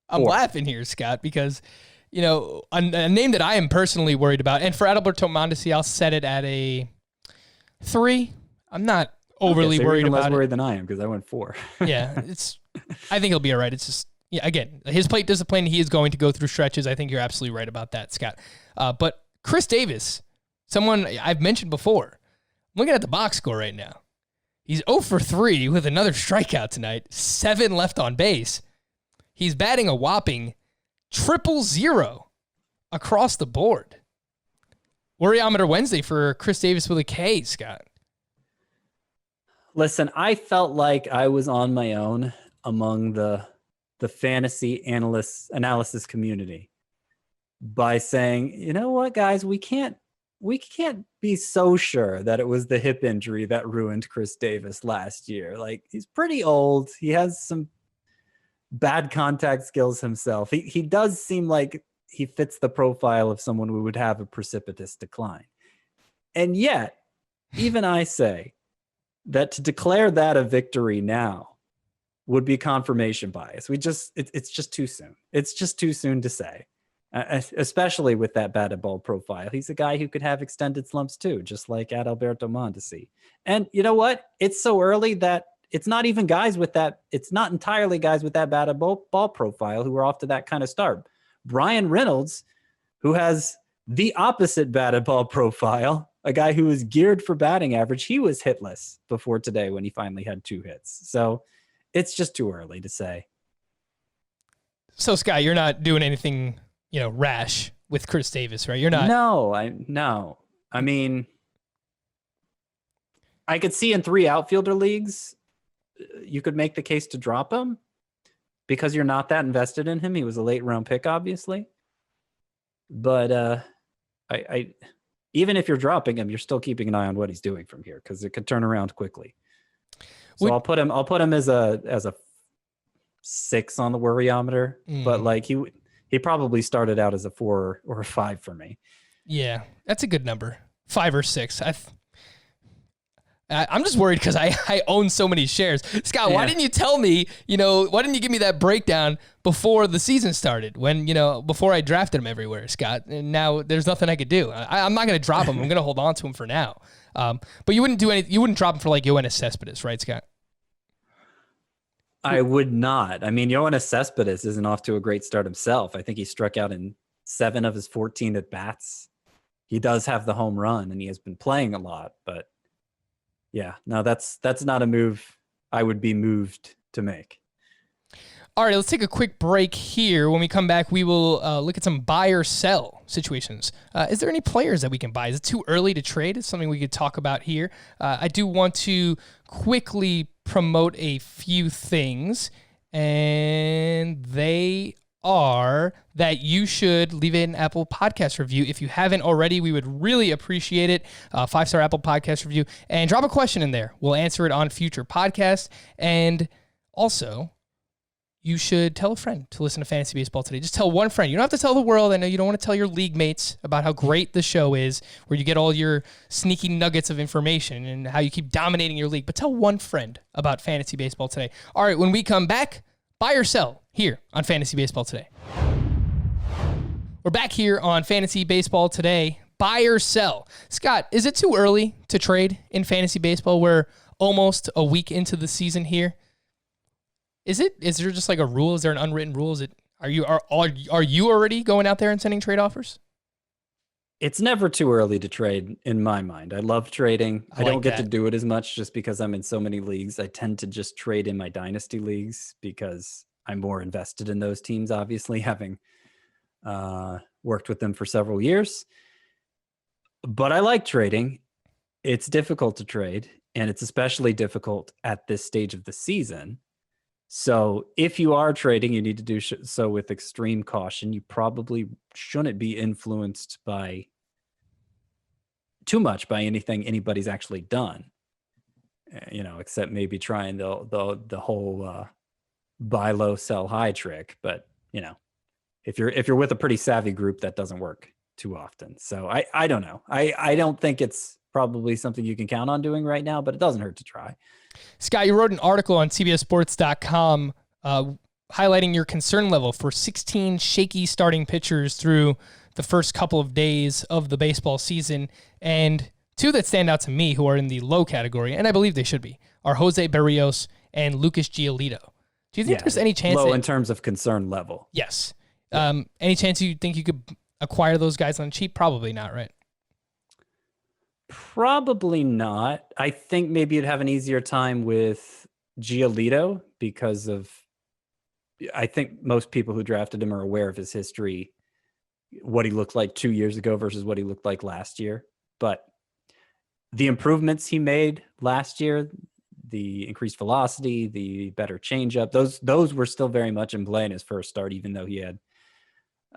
I'm laughing here, Scott, because, you know, a name that I am personally worried about, and for Adalberto Mondesi, I'll set it at a 3. I'm not overly so worried you're even about less it. worried than I am because I went 4. Yeah, I think he'll be all right. It's just, yeah, again, his plate discipline, he is going to go through stretches. I think you're absolutely right about that, Scott. But Chris Davis, someone I've mentioned before, I'm looking at the box score right now. He's 0 for 3 with another strikeout tonight, 7 left on base. He's batting a whopping 000 across the board. Worryometer Wednesday for Chris Davis with a K, Scott. Listen, I felt like I was on my own among the fantasy analysis community by saying, you know what, guys, we can't be so sure that it was the hip injury that ruined Chris Davis last year. Like, he's pretty old. He has some bad contact skills himself. He does seem like he fits the profile of someone who would have a precipitous decline. And yet, even I say that to declare that a victory now would be confirmation bias. It's just too soon. It's just too soon to say. Especially with that batted ball profile. He's a guy who could have extended slumps too, just like Adalberto Mondesi. And you know what? It's so early that it's not even guys with that. It's not entirely guys with that batted ball profile who are off to that kind of start. Brian Reynolds, who has the opposite batted ball profile, a guy who is geared for batting average, he was hitless before today when he finally had 2 hits. So it's just too early to say. So Scott, you're not doing anything, rash with Chris Davis, right? You're not. No. I mean, I could see in 3 outfielder leagues, you could make the case to drop him because you're not that invested in him. He was a late round pick, obviously. But I even if you're dropping him, you're still keeping an eye on what he's doing from here because it could turn around quickly. So I'll put him as a 6 on the worryometer, but like he probably started out as a 4 or a 5 for me. Yeah, that's a good number. 5 or 6. I I'm just worried because I own so many shares. Scott, why didn't you tell me, why didn't you give me that breakdown before the season started when, before I drafted him everywhere, Scott? And now there's nothing I could do. I'm not going to drop him. I'm going to hold on to him for now. But you wouldn't do anything. You wouldn't drop him for like Yoenis Cespedes, right, Scott? I would not. I mean, Yoenis Cespedes isn't off to a great start himself. I think he struck out in 7 of his 14 at bats. He does have the home run and he has been playing a lot, but yeah, no, that's not a move I would be moved to make. All right, let's take a quick break here. When we come back, we will look at some buy or sell situations. Is there any players that we can buy? Is it too early to trade? It's something we could talk about here. I do want to quickly promote a few things, and they are that you should leave an Apple Podcast review. If you haven't already, we would really appreciate it. 5-star Apple Podcast review, and drop a question in there. We'll answer it on future podcasts. And also, you should tell a friend to listen to Fantasy Baseball Today. Just tell one friend. You don't have to tell the world. I know you don't want to tell your league mates about how great the show is, where you get all your sneaky nuggets of information and how you keep dominating your league. But tell one friend about Fantasy Baseball Today. All right, when we come back, buy or sell here on Fantasy Baseball Today. We're back here on Fantasy Baseball Today. Buy or sell. Scott, is it too early to trade in fantasy baseball? We're almost a week into the season here. Is there just like a rule? Is there an unwritten rule? Are you already going out there and sending trade offers? It's never too early to trade in my mind. I love trading. I don't get to do it as much just because I'm in so many leagues. I tend to just trade in my dynasty leagues because I'm more invested in those teams, obviously, having worked with them for several years. But I like trading. It's difficult to trade, and it's especially difficult at this stage of the season. So if you are trading, you need to do so with extreme caution. You probably shouldn't be influenced by too much by anything anybody's actually done, except maybe trying the whole buy low, sell high trick. But if you're with a pretty savvy group, that doesn't work too often. So I don't know. I don't think it's probably something you can count on doing right now, but it doesn't hurt to try. Scott, you wrote an article on CBSSports.com highlighting your concern level for 16 shaky starting pitchers through the first couple of days of the baseball season. And 2 that stand out to me who are in the low category, and I believe they should be, are Jose Berrios and Lucas Giolito. Do you think there's any chance? Low in terms of concern level. Yes. Any chance you think you could acquire those guys on cheap? Probably not, right? Probably not. I think maybe you'd have an easier time with Giolito because I think most people who drafted him are aware of his history, what he looked like 2 years ago versus what he looked like last year. But the improvements he made last year, the increased velocity, the better changeup, those were still very much in play in his first start, even though he had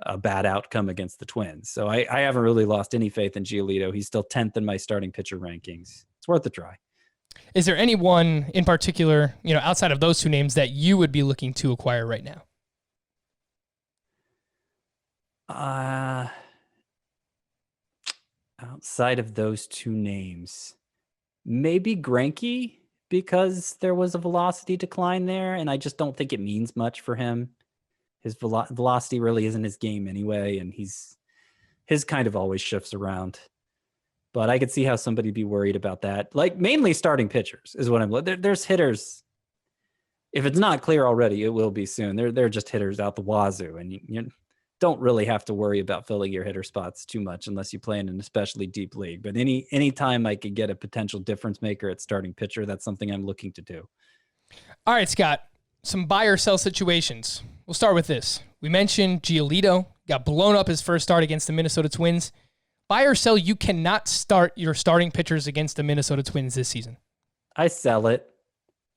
a bad outcome against the Twins. So I haven't really lost any faith in Giolito. He's still 10th in my starting pitcher rankings. It's worth a try. Is there anyone in particular, outside of those 2 names that you would be looking to acquire right now? Outside of those 2 names, maybe Greinke, because there was a velocity decline there, and I just don't think it means much for him. His velocity really isn't his game anyway, and his kind of always shifts around. But I could see how somebody be worried about that. Like mainly starting pitchers is what I'm. There's hitters. If it's not clear already, it will be soon. They're just hitters out the wazoo, and you don't really have to worry about filling your hitter spots too much unless you play in an especially deep league. But any time I could get a potential difference maker at starting pitcher, that's something I'm looking to do. All right, Scott. Some buy or sell situations. We'll start with this. We mentioned Giolito got blown up his first start against the Minnesota Twins. Buy or sell, you cannot start your starting pitchers against the Minnesota Twins this season. I sell it.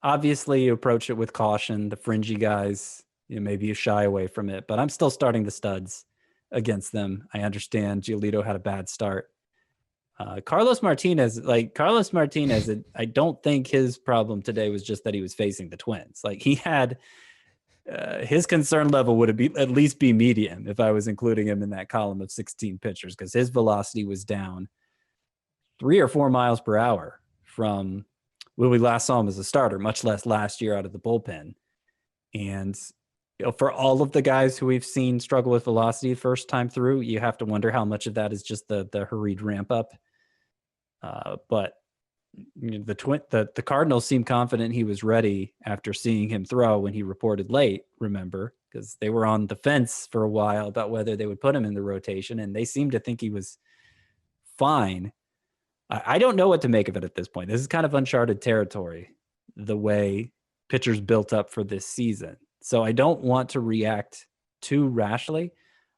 Obviously, you approach it with caution. The fringy guys, maybe you shy away from it, but I'm still starting the studs against them. I understand Giolito had a bad start. Carlos Martinez, I don't think his problem today was just that he was facing the Twins. Like he had his concern level would at least be medium if I was including him in that column of 16 pitchers, because his velocity was down 3 or 4 miles per hour from when we last saw him as a starter, much less last year out of the bullpen. And for all of the guys who we've seen struggle with velocity first time through, you have to wonder how much of that is just the hurried ramp up. But the Cardinals seemed confident he was ready after seeing him throw when he reported late, remember, because they were on the fence for a while about whether they would put him in the rotation, and they seemed to think he was fine. I don't know what to make of it at this point. This is kind of uncharted territory, the way pitchers built up for this season. So I don't want to react too rashly.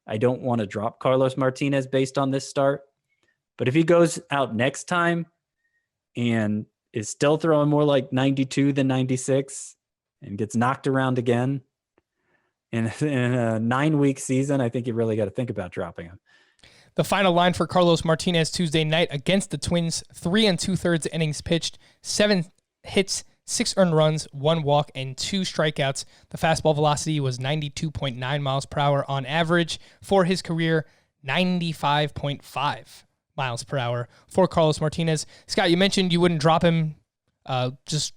I don't want to drop Carlos Martinez based on this start. But if he goes out next time and is still throwing more like 92 than 96 and gets knocked around again in a 9-week season, I think you really got to think about dropping him. The final line for Carlos Martinez Tuesday night against the Twins: 3 2/3 innings pitched, 7 hits, 6 earned runs, 1 walk, and 2 strikeouts. The fastball velocity was 92.9 miles per hour on average. For his career, 95.5 miles per hour for Carlos Martinez. Scott, you mentioned you wouldn't drop him. Just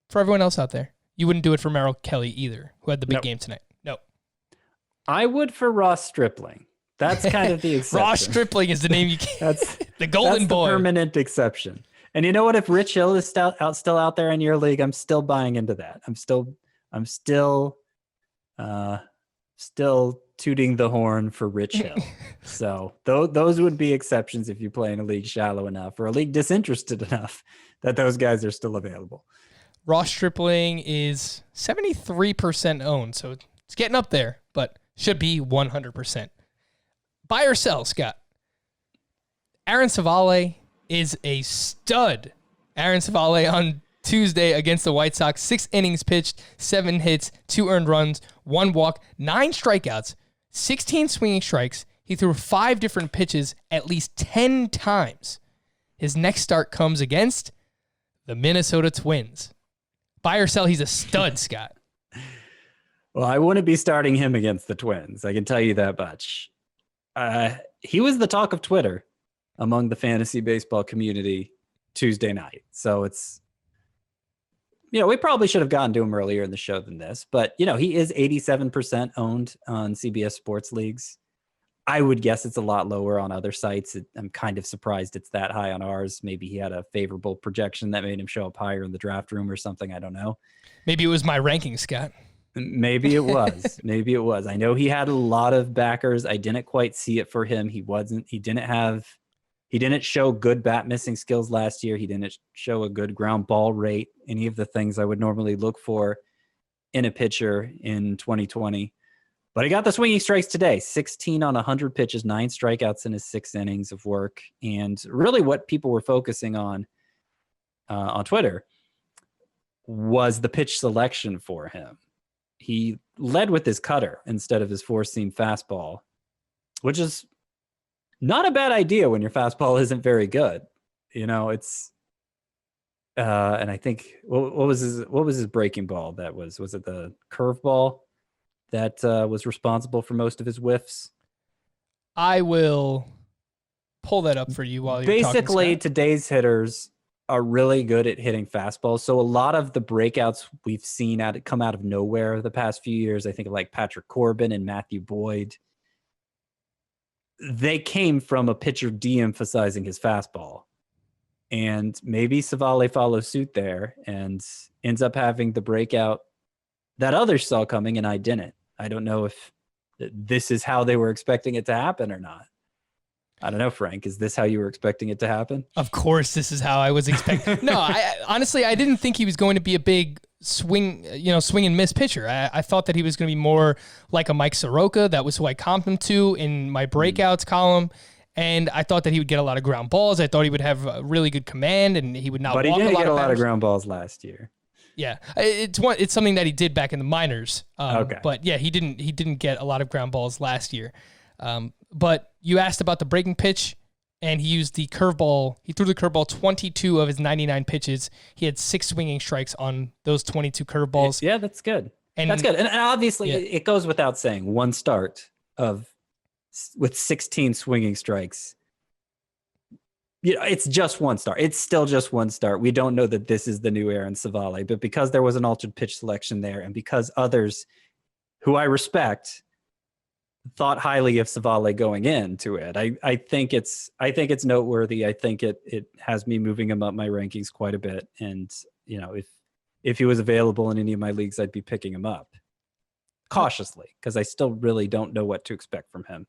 for everyone else out there, you wouldn't do it for Meryl Kelly either, who had the big game tonight. No. I would for Ross Stripling. That's kind of the exception. Ross Stripling is the name you can't. That's the golden boy. The permanent exception. And you know what? If Rich Hill is still out there in your league, I'm still buying into that. I'm still tooting the horn for Rich Hill. So those would be exceptions if you play in a league shallow enough or a league disinterested enough that those guys are still available. Ross Stripling is 73% owned, so it's getting up there, but should be 100%. Buy or sell, Scott? Aaron Cevalle is a stud. Aaron Cevalle on Tuesday against the White Sox, 6 innings pitched, 7 hits, 2 earned runs, 1 walk, 9 strikeouts, 16 swinging strikes. He threw 5 different pitches at least 10 times. His next start comes against the Minnesota Twins. Buy or sell? He's a stud, Scott. Well, I wouldn't be starting him against the Twins. I can tell you that much. He was the talk of Twitter among the fantasy baseball community Tuesday night. So it's, we probably should have gotten to him earlier in the show than this, but he is 87% owned on CBS Sports Leagues. I would guess it's a lot lower on other sites. I'm kind of surprised it's that high on ours. Maybe he had a favorable projection that made him show up higher in the draft room or something. I don't know. Maybe it was my ranking, Scott. Maybe it was. Maybe it was. I know he had a lot of backers. I didn't quite see it for him. He didn't show good bat missing skills last year. He didn't show a good ground ball rate, any of the things I would normally look for in a pitcher in 2020. But he got the swinging strikes today, 16 on 100 pitches, 9 strikeouts in his 6 innings of work. And really what people were focusing on Twitter was the pitch selection for him. He led with his cutter instead of his 4-seam fastball, which is not a bad idea when your fastball isn't very good. It's and I think what was his breaking ball? Was it the curveball that was responsible for most of his whiffs? I will pull that up for you while you're basically talking, today's hitters are really good at hitting fastballs. So a lot of the breakouts we've seen come out of nowhere the past few years, I think of like Patrick Corbin and Matthew Boyd, they came from a pitcher de-emphasizing his fastball. And maybe Cevalle follows suit there and ends up having the breakout that others saw coming and I didn't. I don't know if this is how they were expecting it to happen or not. I don't know, Frank. Is this how you were expecting it to happen? Of course, this is how I was expecting. No, honestly, I didn't think he was going to be a big swing and miss pitcher. I thought that he was going to be more like a Mike Soroka. That was who I comped him to in my breakouts column. And I thought that he would get a lot of ground balls. I thought he would have a really good command and he would not walk a lot. But he did get a lot of ground balls last year. Yeah, it's something that he did back in the minors. Okay. But yeah, he didn't get a lot of ground balls last year. But you asked about the breaking pitch, and he used the curveball. He threw the curveball 22 of his 99 pitches. He had 6 swinging strikes on those 22 curveballs. Yeah, that's good. That's good. And obviously, it goes without saying, one start with 16 swinging strikes it's just one start. It's still just one start. We don't know that this is the new Aaron Cevalle, but because there was an altered pitch selection there, and because others who I respect thought highly of Cevalle going into it, I think it's noteworthy. I think it has me moving him up my rankings quite a bit. And if he was available in any of my leagues, I'd be picking him up cautiously because I still really don't know what to expect from him.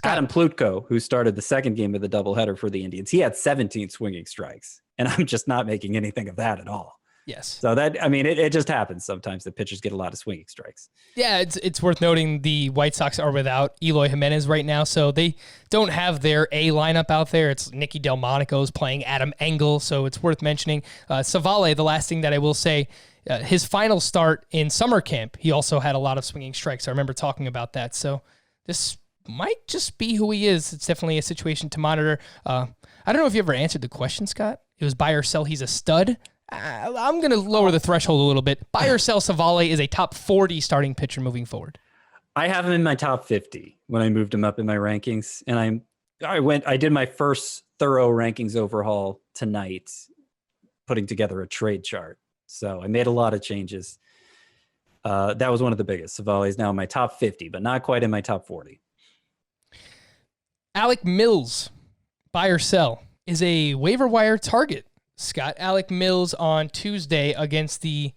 Adam Plutko, who started the second game of the doubleheader for the Indians, he had 17 swinging strikes, and I'm just not making anything of that at all. Yes. So it just happens sometimes that pitchers get a lot of swinging strikes. Yeah, it's worth noting the White Sox are without Eloy Jimenez right now, so they don't have their A lineup out there. It's Nicky Delmonico's playing Adam Engel, so it's worth mentioning. Cevalle, the last thing that I will say, his final start in summer camp, he also had a lot of swinging strikes. I remember talking about that, so this might just be who he is. It's definitely a situation to monitor. I don't know if you ever answered the question, Scott. It was buy or sell, he's a stud. I'm going to lower the threshold a little bit. Buy or sell, Cevalle is a top 40 starting pitcher moving forward. I have him in my top 50 when I moved him up in my rankings. And I did my first thorough rankings overhaul tonight, putting together a trade chart. So I made a lot of changes. That was one of the biggest. Cevalle is now in my top 50, but not quite in my top 40. Alec Mills, buy or sell, is a waiver wire target. Scott, Alec Mills on Tuesday against the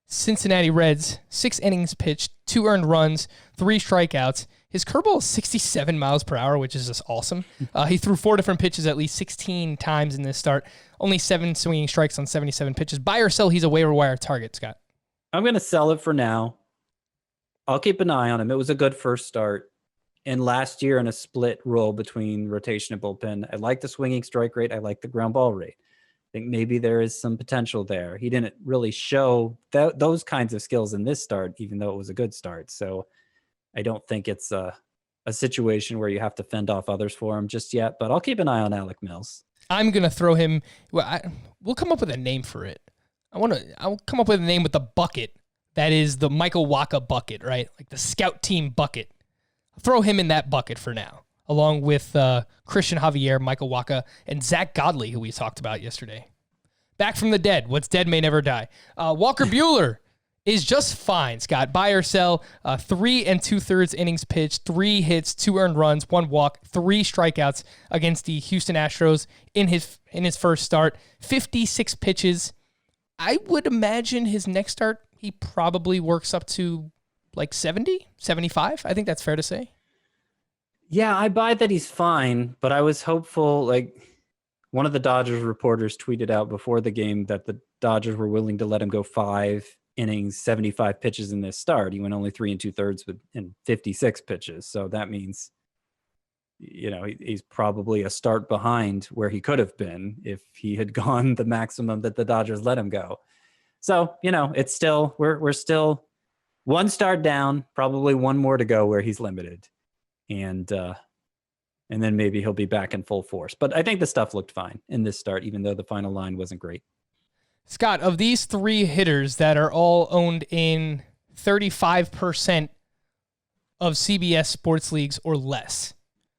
Cincinnati Reds, 6 innings pitched, 2 earned runs, 3 strikeouts. His curveball is 67 miles per hour, which is just awesome. He threw 4 different pitches at least 16 times in this start. Only 7 swinging strikes on 77 pitches. Buy or sell, he's a waiver wire target, Scott. I'm going to sell it for now. I'll keep an eye on him. It was a good first start. And last year in a split role between rotation and bullpen, I like the swinging strike rate. I like the ground ball rate. I think maybe there is some potential there. He didn't really show those kinds of skills in this start, even though it was a good start. So I don't think it's a situation where you have to fend off others for him just yet, but I'll keep an eye on Alec Mills. I'm going to throw him. We'll come up with a name for it. I'll come up with a name with the bucket. That is the Michael Wacha bucket, right? Like the scout team bucket. I'll throw him in that bucket for now, along with Christian Javier, Michael Wacha, and Zach Godley, who we talked about yesterday. Back from the dead. What's dead may never die. Walker Buehler is just fine, Scott. Buy or sell, 3 2/3 innings pitched, 3 hits, 2 earned runs, 1 walk, 3 strikeouts against the Houston Astros in his first start. 56 pitches. I would imagine his next start, he probably works up to like 70, 75. I think that's fair to say. Yeah, I buy that he's fine, but I was hopeful. Like one of the Dodgers reporters tweeted out before the game that the Dodgers were willing to let him go 5 innings, 75 pitches in this start. He went only 3 2/3 in 56 pitches. So that means, he's probably a start behind where he could have been if he had gone the maximum that the Dodgers let him go. So, it's still, we're still 1 start down, probably 1 more to go where he's limited. And then maybe he'll be back in full force. But I think the stuff looked fine in this start, even though the final line wasn't great. Scott, of these 3 hitters that are all owned in 35% of CBS sports leagues or less,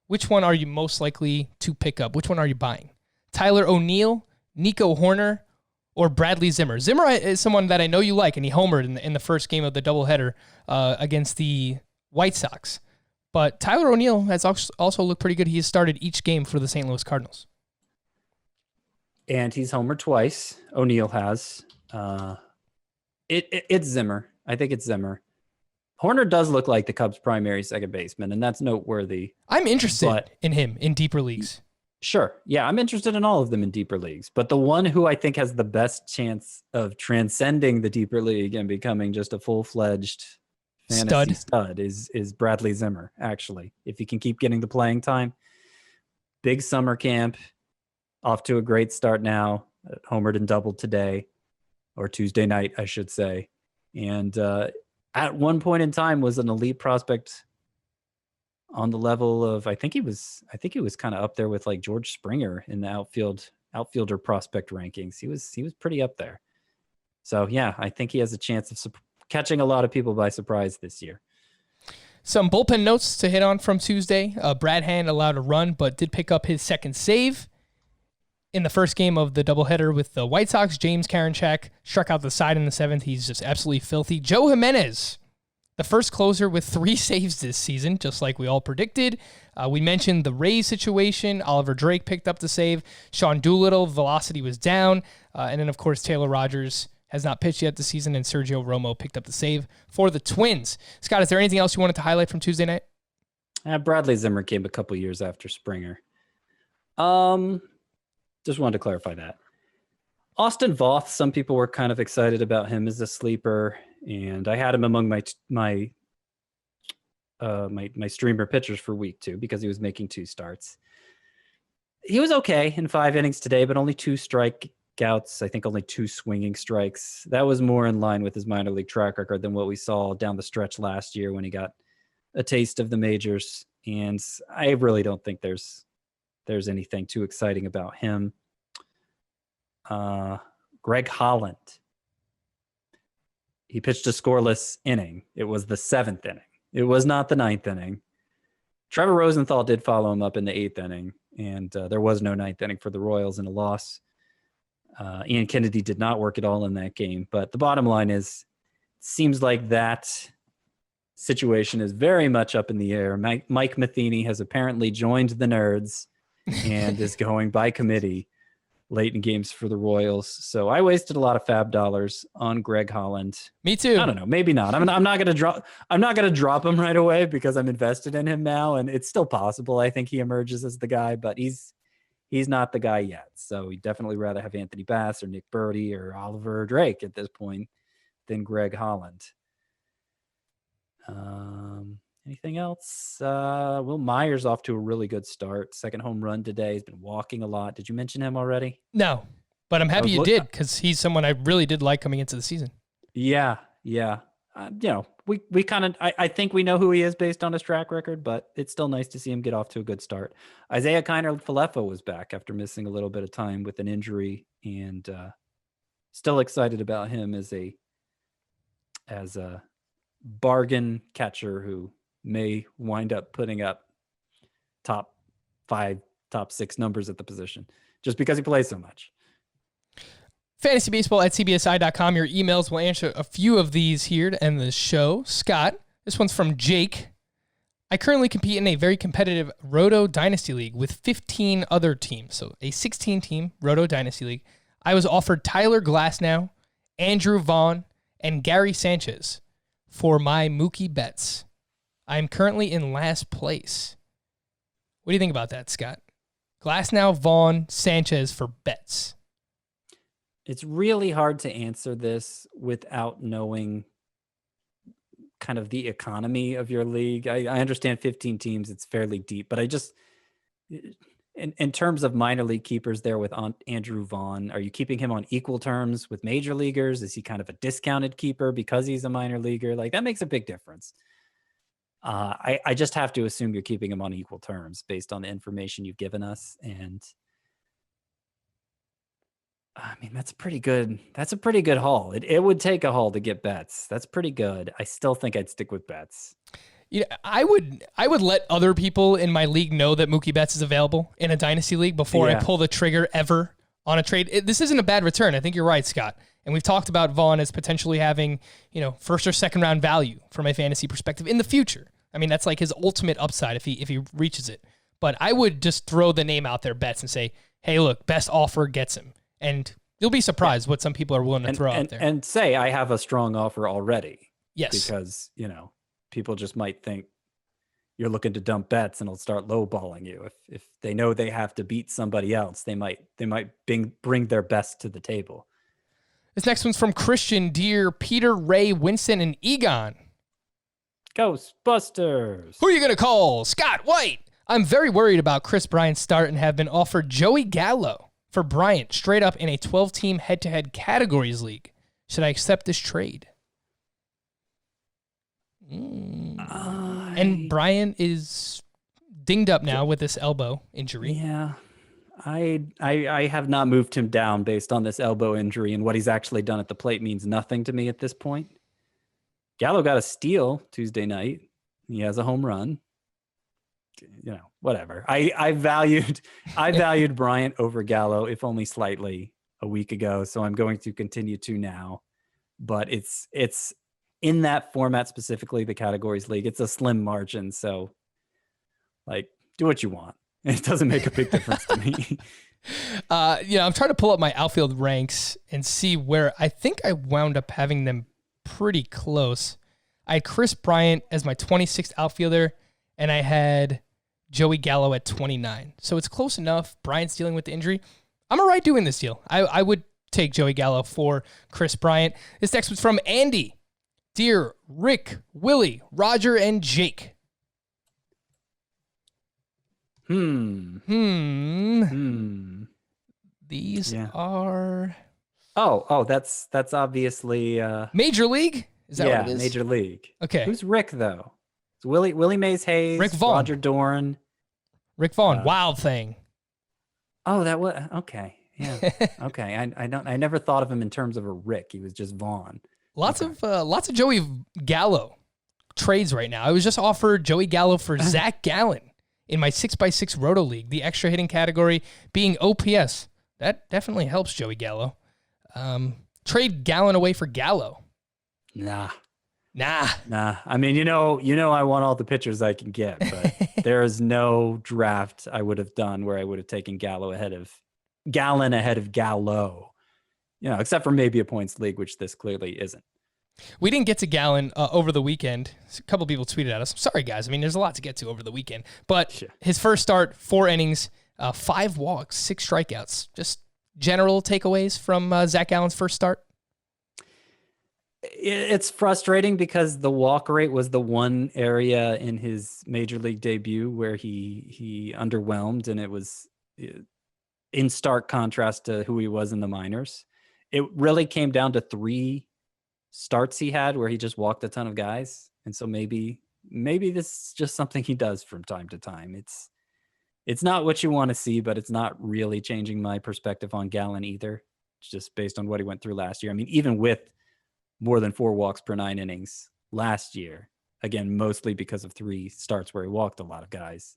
which one are you most likely to pick up? Which one are you buying? Tyler O'Neill, Nico Horner, or Bradley Zimmer? Zimmer is someone that I know you like, and he homered in the first game of the doubleheader against the White Sox. But Tyler O'Neill has also looked pretty good. He has started each game for the St. Louis Cardinals. And he's homered twice. O'Neill has. It's Zimmer. I think it's Zimmer. Horner does look like the Cubs' primary second baseman, and that's noteworthy. I'm interested in him in deeper leagues. Sure. Yeah, I'm interested in all of them in deeper leagues. But the one who I think has the best chance of transcending the deeper league and becoming just a full-fledged fantasy stud is Bradley Zimmer, actually. If he can keep getting the playing time. Big summer camp, off to a great start now. Homered and doubled today, or Tuesday night, I should say. And at one point in time was an elite prospect on the level of, I think he was kind of up there with like George Springer in the outfielder prospect rankings. He was pretty up there. So yeah, I think he has a chance of catching a lot of people by surprise this year. Some bullpen notes to hit on from Tuesday. Brad Hand allowed a run, but did pick up his second save. In the first game of the doubleheader with the White Sox, James Karinchak struck out the side in the seventh. He's just absolutely filthy. Joe Jimenez, the first closer with 3 saves this season, just like we all predicted. We mentioned the Rays situation. Oliver Drake picked up the save. Sean Doolittle, velocity was down. And then, of course, Taylor Rogers has not pitched yet this season, and Sergio Romo picked up the save for the Twins. Scott, is there anything else you wanted to highlight from Tuesday night? Bradley Zimmer came a couple years after Springer. Just wanted to clarify that. Austin Voth, some people were kind of excited about him as a sleeper, and I had him among my streamer pitchers for week 2 because he was making 2 starts. He was okay in 5 innings today, but only 2 strikeouts. I think only 2 swinging strikes. That was more in line with his minor league track record than what we saw down the stretch last year when he got a taste of the majors. And I really don't think there's anything too exciting about him. Greg Holland. He pitched a scoreless inning. It was the 7th inning. It was not the 9th inning. Trevor Rosenthal did follow him up in the 8th inning, and there was no 9th inning for the Royals in a loss. Ian Kennedy did not work at all in that game. But the bottom line is, it seems like that situation is very much up in the air. Mike Matheny has apparently joined the nerds and is going by committee late in games for the Royals. So I wasted a lot of fab dollars on Greg Holland. Me too. I don't know, maybe not. I'm not going to drop him right away because I'm invested in him now, and it's still possible. I think he emerges as the guy, but he's not the guy yet. So we'd definitely rather have Anthony Bass or Nick Birdie or Oliver Drake at this point than Greg Holland. Anything else? Will Myers off to a really good start. 2nd home run today. He's been walking a lot. Did you mention him already? No, but I'm happy you did because he's someone I really did like coming into the season. Yeah. We kind of, I think we know who he is based on his track record, but it's still nice to see him get off to a good start. Isaiah Kiner-Falefa was back after missing a little bit of time with an injury, and still excited about him as a bargain catcher who may wind up putting up top 5, top 6 numbers at the position just because he plays so much. FantasyBaseball@cbsi.com. Your emails will answer a few of these here to end the show. Scott, this one's from Jake. I currently compete in a very competitive Roto Dynasty League with 15 other teams. So a 16-team Roto Dynasty League. I was offered Tyler Glasnow, Andrew Vaughn, and Gary Sanchez for my Mookie bets. I am currently in last place. What do you think about that, Scott? Glasnow, Vaughn, Sanchez for bets. It's really hard to answer this without knowing kind of the economy of your league. I understand 15 teams, it's fairly deep, but I just, in terms of minor league keepers there with Andrew Vaughn, are you keeping him on equal terms with major leaguers? Is he kind of a discounted keeper because he's a minor leaguer? Like, that makes a big difference. I just have to assume you're keeping him on equal terms based on the information you've given us. And I mean, that's a pretty good haul. It would take a haul to get bets. That's pretty good. I still think I'd stick with bets. Yeah, I would let other people in my league know that Mookie Betts is available in a dynasty league before I pull the trigger ever on a trade. This isn't a bad return. I think you're right, Scott. And we've talked about Vaughn as potentially having, first or second round value from a fantasy perspective in the future. I mean, that's like his ultimate upside if he reaches it. But I would just throw the name out there, Betts, and say, hey, look, best offer gets him. And you'll be surprised what some people are willing to throw out there. And say, I have a strong offer already. Yes. Because, people just might think you're looking to dump bets and it'll start lowballing you. If they know they have to beat somebody else, they might bring their best to the table. This next one's from Christian Deere, Peter, Ray, Winston, and Egon. Ghostbusters. Who are you going to call? Scott White. I'm very worried about Chris Bryant's start and have been offered Joey Gallo for Bryant straight up in a 12-team head-to-head categories league. Should I accept this trade? And Bryant is dinged up now with this elbow injury. Yeah. I have not moved him down based on this elbow injury, and what he's actually done at the plate means nothing to me at this point. Gallo got a steal Tuesday night. He has a home run. You know, whatever. I valued Bryant over Gallo, if only slightly, a week ago. So I'm going to continue to now. But it's in that format, specifically the categories league. It's a slim margin. So like, do what you want. It doesn't make a big difference to me. I'm trying to pull up my outfield ranks and see where I think I wound up having them pretty close. I had Chris Bryant as my 26th outfielder, and I had Joey Gallo at 29. So it's close enough. Bryant's dealing with the injury. I'm all right doing this deal. I would take Joey Gallo for Chris Bryant. This text was from Andy. Dear Rick, Willie, Roger, and Jake. These are... Oh, that's obviously... Major League? Is that what it is? Major League. Okay. Who's Rick, though? It's Willie Mays Hayes, Rick Vaughn. Roger Dorn. Rick Vaughn, Wild Thing. Oh, that was... Okay. Yeah. Okay. I never thought of him in terms of a Rick. He was just Vaughn. Lots of Joey Gallo trades right now. I was just offered Joey Gallo for Zach Gallen in my 6x6 Roto League, the extra hitting category being OPS. That definitely helps Joey Gallo. Trade Gallen away for Gallo. Nah. I mean, you know, I want all the pitchers I can get, but there is no draft I would have done where I would have taken Gallen ahead of Gallo. You know, except for maybe a points league, which this clearly isn't. We didn't get to Gallen over the weekend. A couple people tweeted at us. Sorry, guys. I mean, there's a lot to get to over the weekend. But his first start, 4 innings, 5 walks, 6 strikeouts. Just general takeaways from Zach Gallen's first start? It's frustrating because the walk rate was the one area in his major league debut where he underwhelmed, and it was in stark contrast to who he was in the minors. It really came down to 3 starts he had where he just walked a ton of guys. And so maybe this is just something he does from time to time. It's not what you want to see, but it's not really changing my perspective on Gallen either. It's just based on what he went through last year. I mean, even with more than 4 walks per 9 innings last year, again, mostly because of 3 starts where he walked a lot of guys,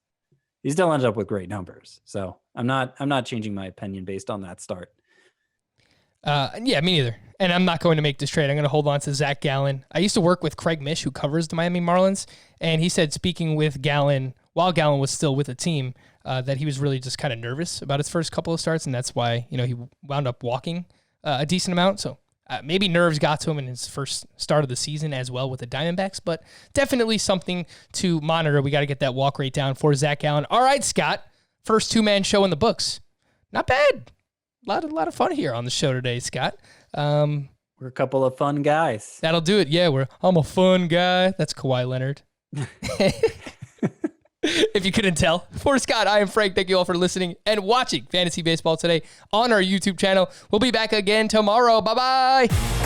he still ended up with great numbers. So I'm not changing my opinion based on that start. Yeah, me neither. And I'm not going to make this trade. I'm going to hold on to Zach Gallen. I used to work with Craig Mish, who covers the Miami Marlins, and he said, speaking with Gallen, while Gallen was still with the team, that he was really just kind of nervous about his first couple of starts, and that's why, you know, he wound up walking a decent amount. So maybe nerves got to him in his first start of the season as well with the Diamondbacks, but definitely something to monitor. We got to get that walk rate down for Zach Gallen. All right, Scott, first 2-man show in the books. Not bad. A lot of fun here on the show today, Scott. We're a couple of fun guys. That'll do it. Yeah, I'm a fun guy. That's Kawhi Leonard. If you couldn't tell. For Scott, I am Frank. Thank you all for listening and watching Fantasy Baseball today on our YouTube channel. We'll be back again tomorrow. Bye-bye.